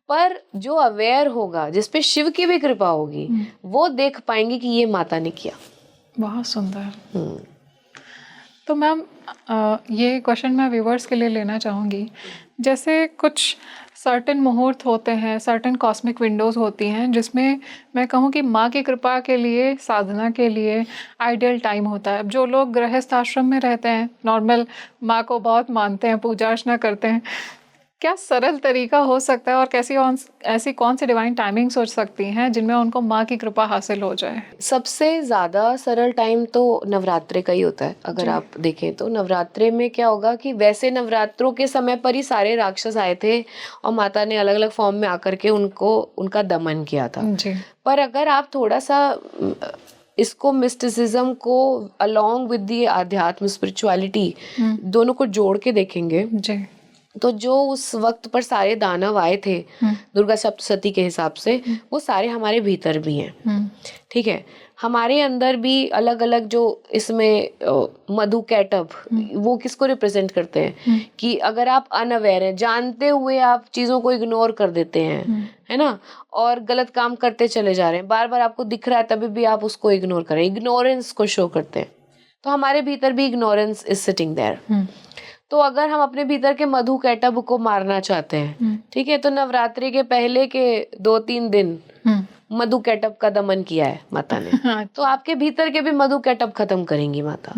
पर जो अवेयर होगा, जिसपे शिव की भी कृपा होगी, वो देख पाएंगे कि ये माता ने किया। बहुत सुंदर। तो मैम ये क्वेश्चन मैं व्यूवर्स के लिए लेना चाहूँगी। जैसे कुछ सर्टेन मुहूर्त होते हैं, सर्टेन कॉस्मिक विंडोज़ होती हैं जिसमें मैं कहूँ कि माँ की कृपा के लिए, साधना के लिए आइडियल टाइम होता है। जो लोग गृहस्थ आश्रम में रहते हैं, नॉर्मल माँ को बहुत मानते हैं, पूजा अर्चना करते हैं, क्या सरल तरीका हो सकता है और ऐसी कौन सी डिवाइन टाइमिंग्स हो सकती हैं जिनमें उनको माँ की कृपा हासिल हो जाए? सबसे ज़्यादा सरल टाइम तो नवरात्रे का ही होता है। अगर आप देखें तो नवरात्रे में क्या होगा कि वैसे नवरात्रों के समय पर ही सारे राक्षस आए थे और माता ने अलग अलग फॉर्म में आकर के उनका दमन किया था। जी। पर अगर आप थोड़ा सा इसको मिस्टिसिज्म को अलोंग विद दी आध्यात्म स्पिरिचुअलिटी दोनों को जोड़ के देखेंगे जी। तो जो उस वक्त पर सारे दानव आए थे दुर्गा सप्तशती के हिसाब से, वो सारे हमारे भीतर भी हैं। ठीक है, हमारे अंदर भी अलग अलग जो इसमें मधु कैटभ, वो किसको रिप्रेजेंट करते हैं कि अगर आप अनअवेयर हैं, जानते हुए आप चीज़ों को इग्नोर कर देते हैं, है ना, और गलत काम करते चले जा रहे हैं, बार बार आपको दिख रहा है तभी भी आप उसको इग्नोर करें, इग्नोरेंस को शो करते हैं, तो हमारे भीतर भी इग्नोरेंस इज सिटिंग देयर। तो अगर हम अपने भीतर के मधु कैटभ को मारना चाहते हैं, ठीक है, तो नवरात्रि के पहले के 2-3 दिन मधु कैटभ का दमन किया है माता ने, तो आपके भीतर के भी मधु कैटभ खत्म करेंगी माता।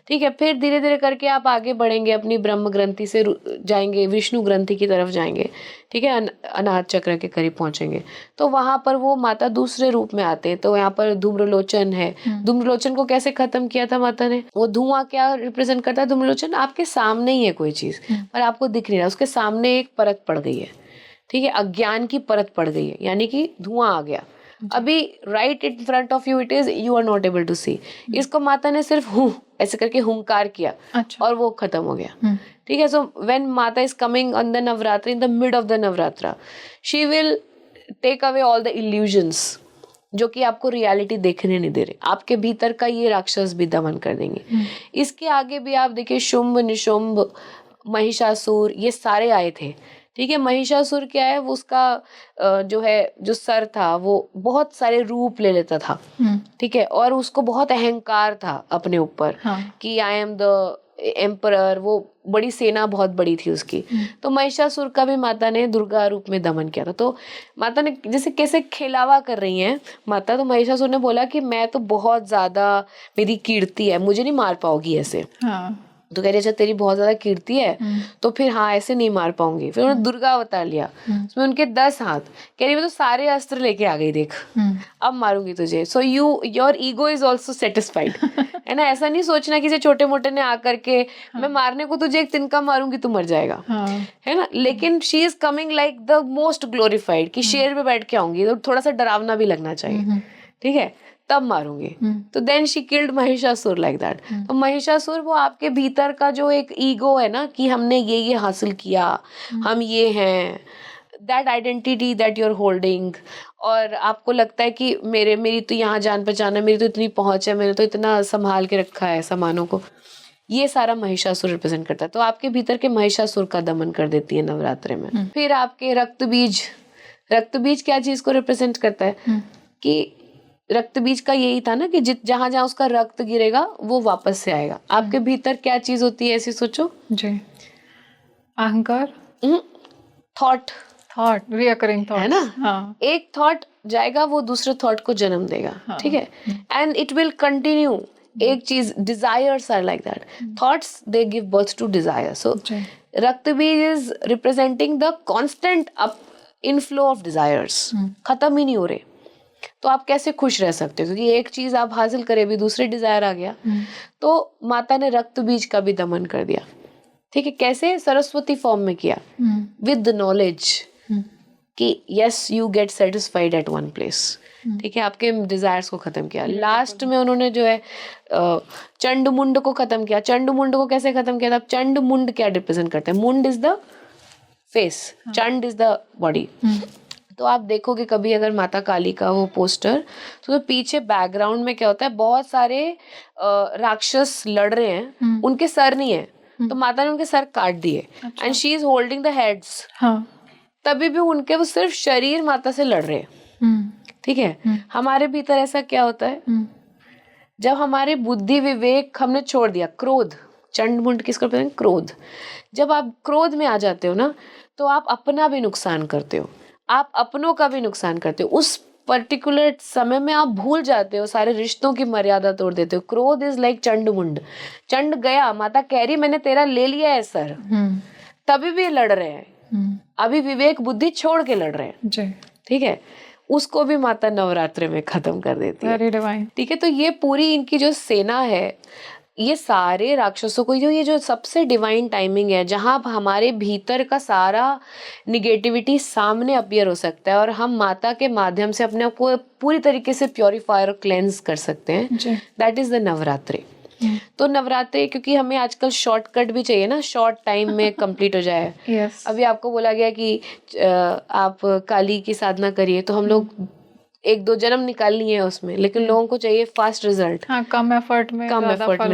ठीक है, फिर धीरे धीरे करके आप आगे बढ़ेंगे, अपनी ब्रह्म ग्रंथि से जाएंगे, विष्णु ग्रंथि की तरफ जाएंगे, ठीक है, अनाहत चक्र के करीब पहुंचेंगे, तो वहां पर वो माता दूसरे रूप में आते हैं। तो यहाँ पर धूम्रलोचन है, धूम्रलोचन को कैसे खत्म किया था माता ने? वो धुआं क्या रिप्रेजेंट करता है? धूम्रलोचन आपके सामने ही है कोई चीज, पर आपको दिख नहीं रहा, उसके सामने एक परत पड़ गई है, ठीक है, अज्ञान की परत पड़ गई है, यानी कि धुआं आ गया, अभी right in front of you it is, you are not able to see. इसको माता ने सिर्फ हूँ ऐसे करके हुंकार किया, और वो खत्म हो गया। ठीक है, so when Mata is coming on the Navratri, in the mid of the Navratra, she will take away all the illusions जो कि आपको रियलिटी देखने नहीं दे रहे, आपके भीतर का ये राक्षस भी दमन कर देंगे। इसके आगे भी आप देखिए, शुंभ निशुंभ महिषासुर, ये सारे आए थे। ठीक है, महिषासुर क्या है, वो उसका जो सर था वो बहुत सारे रूप ले लेता था। ठीक है, और उसको बहुत अहंकार था अपने ऊपर, कि आई एम द एम्परर, वो बड़ी सेना बहुत बड़ी थी उसकी। तो महिषासुर का भी माता ने दुर्गा रूप में दमन किया था। तो माता ने जैसे कैसे खेलावा कर रही हैं माता, तो महिषासुर ने बोला कि मैं तो बहुत ज्यादा, मेरी कीर्ति है, मुझे नहीं मार पाओगी ऐसे। तो कह रही अच्छा तेरी बहुत ज्यादा कीर्ति है, तो फिर हाँ ऐसे नहीं मार पाऊंगी। फिर उन्होंने दुर्गा अवतार लिया, उसमें उनके 10 हाथ, कह रही मैं तो सारे अस्त्र लेके आ गई, देख अब मारूंगी तुझे। So your ego is also satisfied, है ना। ऐसा नहीं सोचना कि छोटे मोटे ने आकर के मैं मारने को तुझे एक तिनका मारूंगी तू मर जाएगा, है ना। लेकिन she is coming like the most glorified, कि शेर पे बैठ के आऊंगी, तो थोड़ा सा डरावना भी लगना चाहिए, ठीक है, तब मारूंगी। तो then she killed Mahishasur like that. तो महिषासुर वो आपके भीतर का जो एक ईगो है ना, कि हमने ये हासिल किया, हम ये हैं, that identity that you are holding, और आपको लगता है कि मेरी तो यहाँ जान पहचान है, मेरी तो इतनी पहुंच है, मैंने तो इतना संभाल के रखा है सामानों को, ये सारा महिषासुर रिप्रेजेंट करता है। तो आपके भीतर के महिषासुर का दमन कर देती है नवरात्रि में। फिर आपके रक्त बीज क्या चीज को रिप्रेजेंट करता है? कि रक्त बीज का यही था ना कि जहां जहां उसका रक्त गिरेगा वो वापस से आएगा। आपके भीतर क्या चीज होती है ऐसी सोचो जी? अहंकार, थॉट, रिकरिंग थॉट, है ना। हाँ। एक थॉट जाएगा, वो दूसरे थॉट को जन्म देगा। हाँ। ठीक है, एंड इट विल कंटिन्यू। एक चीज, desires are like that, thoughts they give birth to desire. So Raktabija is representing the constant up inflow of desires, खत्म ही नहीं हो रहे। तो आप कैसे खुश रह सकते हो? क्योंकि एक चीज आप हासिल करे भी दूसरे डिजायर आ गया। तो माता ने रक्त बीज का भी दमन कर दिया। ठीक है, कैसे? सरस्वती फॉर्म में किया, विद नॉलेज, कि yes you get satisfied at one place. ठीक है, आपके डिजायर्स को खत्म किया। लास्ट में उन्होंने जो है चंड मुंड को खत्म किया। चंड मुंड को कैसे खत्म किया था? चंड मुंड क्या रिप्रेजेंट करते हैं? मुंड is the face, Chand is the body. तो आप देखोगे कभी अगर माता काली का वो पोस्टर, तो पीछे बैकग्राउंड में क्या होता है, बहुत सारे राक्षस लड़ रहे हैं, उनके सर नहीं है, तो माता ने उनके सर काट दिए, and she is holding the heads. तभी भी उनके वो सिर्फ शरीर माता से लड़ रहे हैं। ठीक है, हमारे भीतर ऐसा क्या होता है, जब हमारे बुद्धि विवेक हमने छोड़ दिया, क्रोध, चंड मुंड किसको बोलते हैं? क्रोध। जब आप क्रोध में आ जाते हो ना, तो आप अपना भी नुकसान करते हो, आप अपनों का भी नुकसान करते हो। उस पर्टिकुलर समय में आप भूल जाते हो, सारे रिश्तों की मर्यादा तोड़ देते हो। क्रोध इज लाइक चंड मुंड। चंड गया, माता कह रही मैंने तेरा ले लिया है सर, तभी भी लड़ रहे हैं, अभी विवेक बुद्धि छोड़ के लड़ रहे हैं जी। ठीक है, उसको भी माता नवरात्रि में खत्म कर देती है। Very divine. ठीक है, तो ये पूरी इनकी जो सेना है, ये सारे राक्षसों को ये जो सबसे डिवाइन टाइमिंग है, जहाँ हमारे भीतर का सारा निगेटिविटी सामने अपीयर हो सकता है और हम माता के माध्यम से अपने आप को पूरी तरीके से प्योरीफाई और क्लेंस कर सकते हैं, दैट इज द नवरात्रि। तो नवरात्रि, क्योंकि हमें आजकल शॉर्टकट भी चाहिए ना, शॉर्ट टाइम में कंप्लीट हो जाए। yes. अभी आपको बोला गया कि आप काली की साधना करिए, तो हम लोग 1-2 जन्म निकाल लिए उसमें, लेकिन लोगों को चाहिए फास्ट रिजल्ट। हाँ, कम एफर्ट में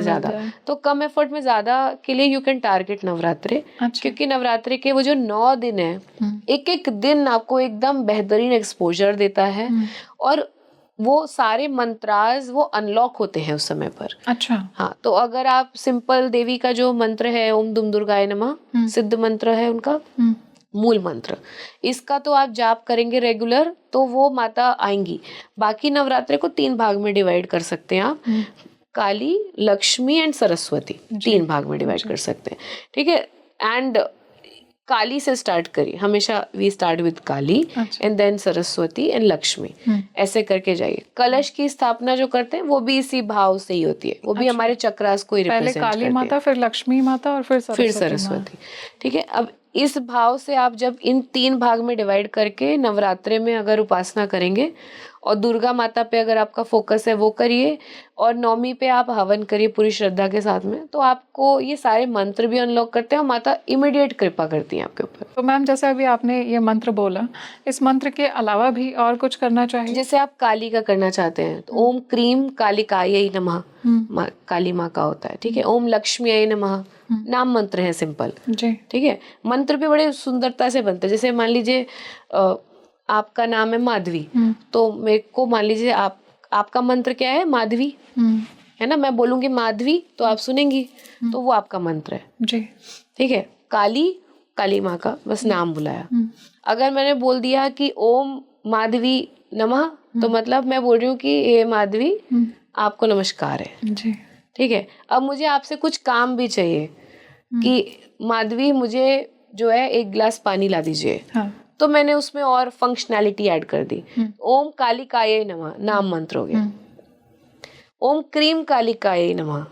ज्यादा। तो कम एफर्ट में ज्यादा के लिए यू कैन टारगेट नवरात्रि। क्योंकि नवरात्रि के वो जो 9 दिन है, एक एक दिन आपको एकदम बेहतरीन एक्सपोजर देता है और वो सारे मंत्राज वो अनलॉक होते हैं उस समय पर। अच्छा। हाँ, तो अगर आप सिंपल देवी का जो मंत्र है ओम दुम दुर्गाय नमः, सिद्ध मंत्र है उनका, मूल मंत्र, इसका तो आप जाप करेंगे रेगुलर तो वो माता आएंगी। बाकी नवरात्रि को 3 भाग में डिवाइड कर सकते हैं आप, काली, लक्ष्मी एंड सरस्वती, 3 भाग में डिवाइड कर सकते हैं। ठीक है, एंड काली से स्टार्ट करिए, हमेशा we start with Kali and then Saraswati and Lakshmi, ऐसे करके जाइए। कलश की स्थापना जो करते हैं वो भी इसी भाव से ही होती है, वो भी हमारे चक्रास को ही रिप्रेजेंट करते हैं। पहले काली माता, फिर लक्ष्मी माता और फिर सरस्वती। ठीक है, अब इस भाव से आप जब इन 3 भाग में डिवाइड करके नवरात्रि में अगर उपासना करेंगे और दुर्गा माता पे अगर आपका फोकस है वो करिए और नवमी पे आप हवन करिए पूरी श्रद्धा के साथ में, तो आपको ये सारे मंत्र भी अनलॉक करते हैं और माता इमीडिएट कृपा करती है आपके ऊपर। तो मैम, जैसे अभी आपने ये मंत्र बोला, इस मंत्र के अलावा भी और कुछ करना चाहिए? जैसे आप काली का करना चाहते हैं तो ओम क्रीम कालिकायै नमः, काली माँ का होता है। ठीक है, ओम लक्ष्मीयै नमः, नाम मंत्र है सिंपल। ठीक है, मंत्र भी बड़े सुंदरता से बनते हैं। जैसे मान लीजिए आपका नाम है माधवी, तो मेरे को मान लीजिए आपका मंत्र क्या है? माधवी है ना, मैं बोलूंगी माधवी तो आप सुनेंगी, तो वो आपका मंत्र है जी। ठीक है, काली माँ का बस नाम बुलाया। अगर मैंने बोल दिया कि ओम माधवी नमः, तो मतलब मैं बोल रही हूँ कि हे माधवी आपको नमस्कार है जी। ठीक है, अब मुझे आपसे कुछ काम भी चाहिए कि माधवी मुझे जो है 1 गिलास पानी ला दीजिए। हाँ। तो मैंने उसमें और फंक्शनैलिटी ऐड कर दी। ओम कालिकायै नमः नाम मंत्र हो गया। ओम क्रीम कालिकायै नमः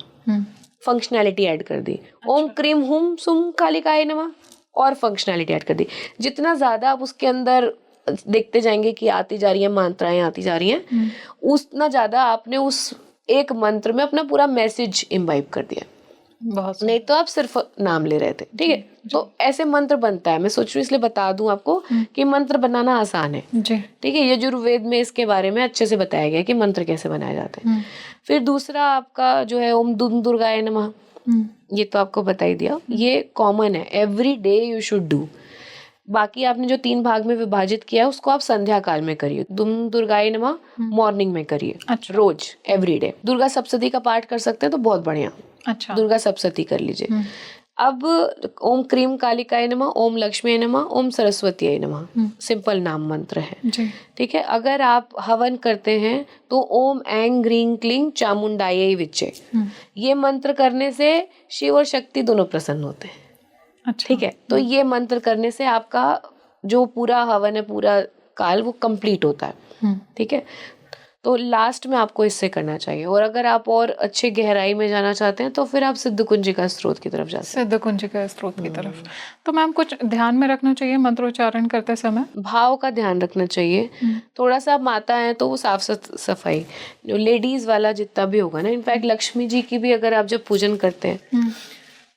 फंक्शनैलिटी ऐड कर दी। ओम क्रीम हुम सुम कालिकायै नमः और फंक्शनैलिटी ऐड कर दी। जितना ज्यादा आप उसके अंदर देखते जाएंगे कि आती जा रही है मात्राएं, आती जा रही हैं, उतना ज्यादा आपने उस एक मंत्र में अपना पूरा मैसेज इम्बाइब कर दिया। नहीं तो आप सिर्फ नाम ले रहे थे। ठीक है, तो ऐसे मंत्र बनता है। मैं सोच रही हूँ इसलिए बता दूं आपको कि मंत्र बनाना आसान है। ठीक है, यजुर्वेद में इसके बारे में अच्छे से बताया गया कि मंत्र कैसे बनाए जाते हैं। फिर दूसरा आपका जो है ओम दुम दुर्गाय नमः, ये तो आपको बता ही दिया, ये कॉमन है, every day you should do. बाकी आपने जो 3 भाग में विभाजित किया है उसको आप संध्या काल में करिए। दुम दुर्गाय नमः मॉर्निंग में करिए। अच्छा। रोज एवरी डे। दुर्गा सप्तशती का पाठ कर सकते हैं तो बहुत बढ़िया। अच्छा। दुर्गा सप्तशती कर लीजिए। अब ओम क्रीम कालिकाय नमः, ओम लक्ष्मी नमः, ओम सरस्वती नमः सिंपल नाम मंत्र है। ठीक है, अगर आप हवन करते हैं तो ओम ऐं ग्रीं क्लीं चामुंडायै विच्चे, ये मंत्र करने से शिव और शक्ति दोनों प्रसन्न होते हैं। अच्छा। ठीक है, तो ये मंत्र करने से आपका जो पूरा हवन है, पूरा काल, वो कंप्लीट होता है। ठीक है, तो लास्ट में आपको इससे करना चाहिए। और अगर आप और अच्छे गहराई में जाना चाहते हैं तो फिर आप सिद्ध कुंजिका स्त्रोत की तरफ जा सकते हैं। सिद्ध कुंजिका स्त्रोत की तरफ। तो मैम, कुछ ध्यान में रखना चाहिए मंत्रोच्चारण करते समय? भाव का ध्यान रखना चाहिए थोड़ा सा। माता है तो वो साफ सफाई जो लेडीज वाला जितना भी होगा ना, इनफैक्ट लक्ष्मी जी की भी अगर आप जब पूजन करते हैं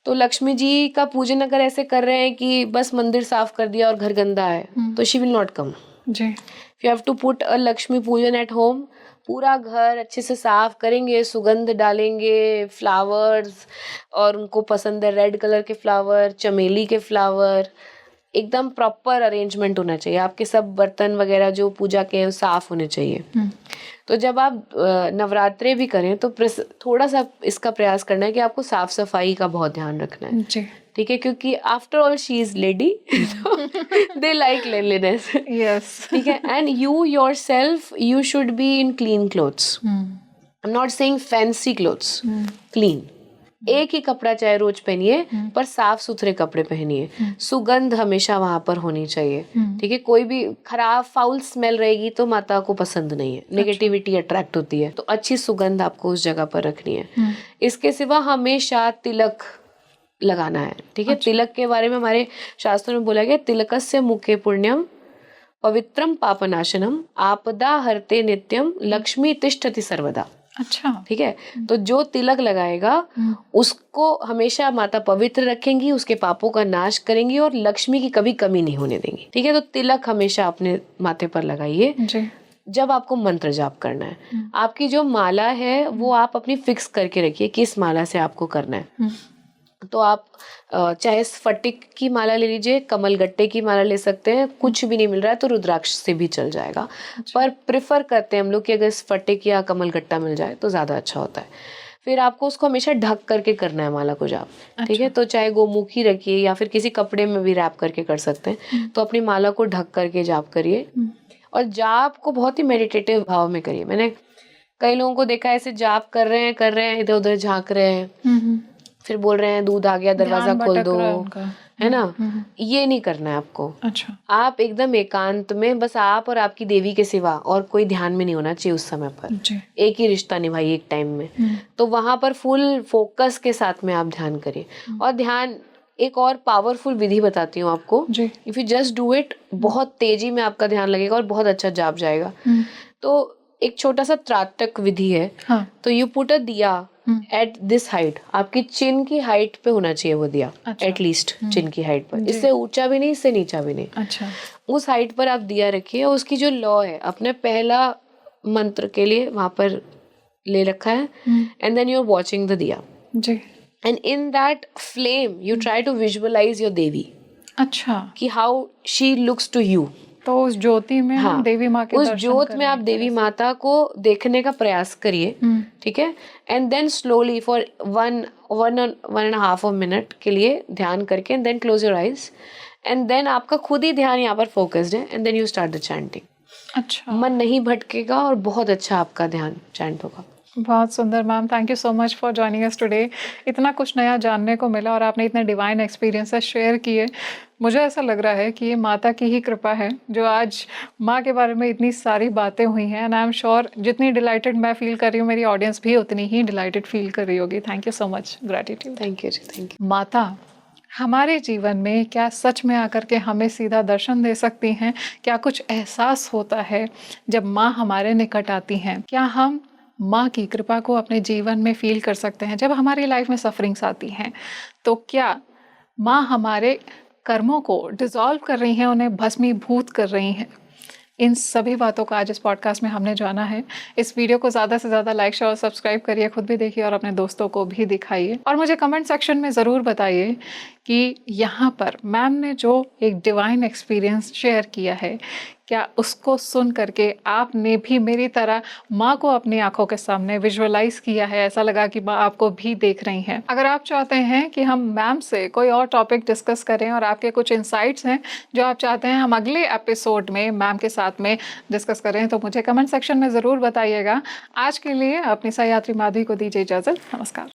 तो लक्ष्मी जी का पूजन अगर ऐसे कर रहे हैं कि बस मंदिर साफ कर दिया और घर गंदा है तो शी विल नॉट कम जी। You have to put a Lakshmi pujan at home. पूरा घर अच्छे से साफ करेंगे, सुगंध डालेंगे, फ्लावर्स, और उनको पसंद है रेड कलर के फ्लावर, चमेली के फ्लावर, एकदम प्रॉपर अरेंजमेंट होना चाहिए। आपके सब बर्तन वगैरह जो पूजा के साफ होने चाहिए। तो जब आप नवरात्रे भी करें तो थोड़ा सा इसका प्रयास करना है कि आपको साफ सफाई का बहुत ध्यान रखना है, जी ठीक है, क्योंकि after all she is lady, they like cleanliness, yes ठीक है। And you your self you should be in clean clothes, I am not saying fancy clothes, clean. एक ही कपड़ा चाहे रोज पहनिए पर साफ सुथरे कपड़े पहनिए, सुगंध हमेशा वहां पर होनी चाहिए, ठीक है। कोई भी खराब फाउल स्मेल रहेगी तो माता को पसंद नहीं है, नेगेटिविटी अट्रैक्ट होती है, तो अच्छी सुगंध आपको उस जगह पर रखनी है। इसके सिवा हमेशा तिलक लगाना है, ठीक है। तिलक के बारे में हमारे शास्त्रों में बोला गया, तिलकस्य मुखे पुण्यम पवित्रम पापनाशनम आपदा हरते नित्यम लक्ष्मी तिष्ठति सर्वदा। अच्छा, ठीक है। तो जो तिलक लगाएगा उसको हमेशा माता पवित्र रखेंगी, उसके पापों का नाश करेंगी और लक्ष्मी की कभी कमी नहीं होने देंगी, ठीक है। तो तिलक हमेशा अपने माथे पर लगाइए। जी जब आपको मंत्र जाप करना है, आपकी जो माला है वो आप अपनी फिक्स करके रखिए किस माला से आपको करना है। तो आप चाहे स्फटिक की माला ले लीजिए, कमलगट्टे की माला ले सकते हैं, कुछ भी नहीं मिल रहा है तो रुद्राक्ष से भी चल जाएगा। पर प्रेफर करते हैं हम लोग कि अगर स्फटिक या कमलगट्टा मिल जाए तो ज़्यादा अच्छा होता है। फिर आपको उसको हमेशा ढक करके करना है माला को जाप, ठीक है। तो चाहे गोमुखी रखिए या फिर किसी कपड़े में भी रैप करके कर सकते हैं। तो अपनी माला को ढक करके जाप करिए और जाप को बहुत ही मेडिटेटिव भाव में करिए। मैंने कई लोगों को देखा है ऐसे जाप कर रहे हैं इधर उधर झांक रहे हैं, फिर बोल रहे हैं दूध आ गया दरवाजा खोल दो, है ना। ये नहीं करना है आपको। अच्छा, आप एकदम एकांत में बस आप और आपकी देवी के सिवा और कोई ध्यान में नहीं होना चाहिए उस समय पर। जी एक ही रिश्ता निभाइए एक टाइम में। तो वहां पर फुल फोकस के साथ में आप ध्यान करिए। और ध्यान एक और पावरफुल विधि बताती हूँ आपको। जी if you just do it, बहुत तेजी में आपका ध्यान लगेगा और बहुत अच्छा जाप जाएगा। तो एक छोटा सा त्राटक विधि है। हाँ, तो यू पुट अ दिया एट दिस हाइट, आपकी चिन की हाइट पे होना चाहिए वो दिया, अच्छा। एटलीस्ट चिन की हाइट पर, इससे ऊंचा भी नहीं इससे नीचा भी नहीं। अच्छा, उस हाइट पर आप दिया रखिए और उसकी जो लौ है अपने पहला मंत्र के लिए वहां पर ले रखा है। And then you are watching the diya, जी and in that flame you try to visualise your Devi, अच्छा। कि how she looks to you. तो उस ज्योति में हम देवी माँ के उस दर्शन ज्योत में आप करें। देवी माता को देखने का प्रयास करिए, ठीक है। And then slowly for one and half of minute के लिए ध्यान करके and then close your eyes and then आपका खुद ही ध्यान यहाँ पर फोकस्ड है and then you start the chanting. अच्छा, मन नहीं भटकेगा और बहुत अच्छा आपका ध्यान चैंट होगा। बहुत सुंदर ma'am, thank you so much for joining us today. इतना कुछ नया जानने को मिला और आपने इतने डिवाइन एक्सपीरियंसेस शेयर किए। मुझे ऐसा लग रहा है कि ये माता की ही कृपा है जो आज माँ के बारे में इतनी सारी बातें हुई हैं। एंड आई एम श्योर जितनी डिलाइटेड मैं फील कर रही हूँ मेरी ऑडियंस भी उतनी ही डिलाइटेड फील कर रही होगी। Thank you so much, gratitude. Thank you जी, थैंक यू। माता हमारे जीवन में क्या सच में आकर के हमें सीधा दर्शन दे सकती हैं? क्या कुछ एहसास होता है जब माँ हमारे निकट आती हैं? क्या हम माँ की कृपा को अपने जीवन में फील कर सकते हैं? जब हमारी लाइफ में सफरिंग्स आती हैं तो क्या माँ हमारे कर्मों को डिसॉल्व कर रही हैं, उन्हें भस्मीभूत कर रही हैं? इन सभी बातों को आज इस पॉडकास्ट में हमने जाना है। इस वीडियो को ज़्यादा से ज़्यादा लाइक शेयर और सब्सक्राइब करिए, खुद भी देखिए और अपने दोस्तों को भी दिखाइए। और मुझे कमेंट सेक्शन में ज़रूर बताइए कि यहाँ पर मैम ने जो एक डिवाइन एक्सपीरियंस शेयर किया है, क्या उसको सुन करके आपने भी मेरी तरह माँ को अपनी आंखों के सामने विजुअलाइज किया है? ऐसा लगा कि माँ आपको भी देख रही हैं? अगर आप चाहते हैं कि हम मैम से कोई और टॉपिक डिस्कस करें और आपके कुछ इंसाइट्स हैं जो आप चाहते हैं हम अगले एपिसोड में मैम के साथ में डिस्कस करें, तो मुझे कमेंट सेक्शन में ज़रूर बताइएगा। आज के लिए अपनी सहयात्री माधवी को दीजिए इजाज़त। नमस्कार।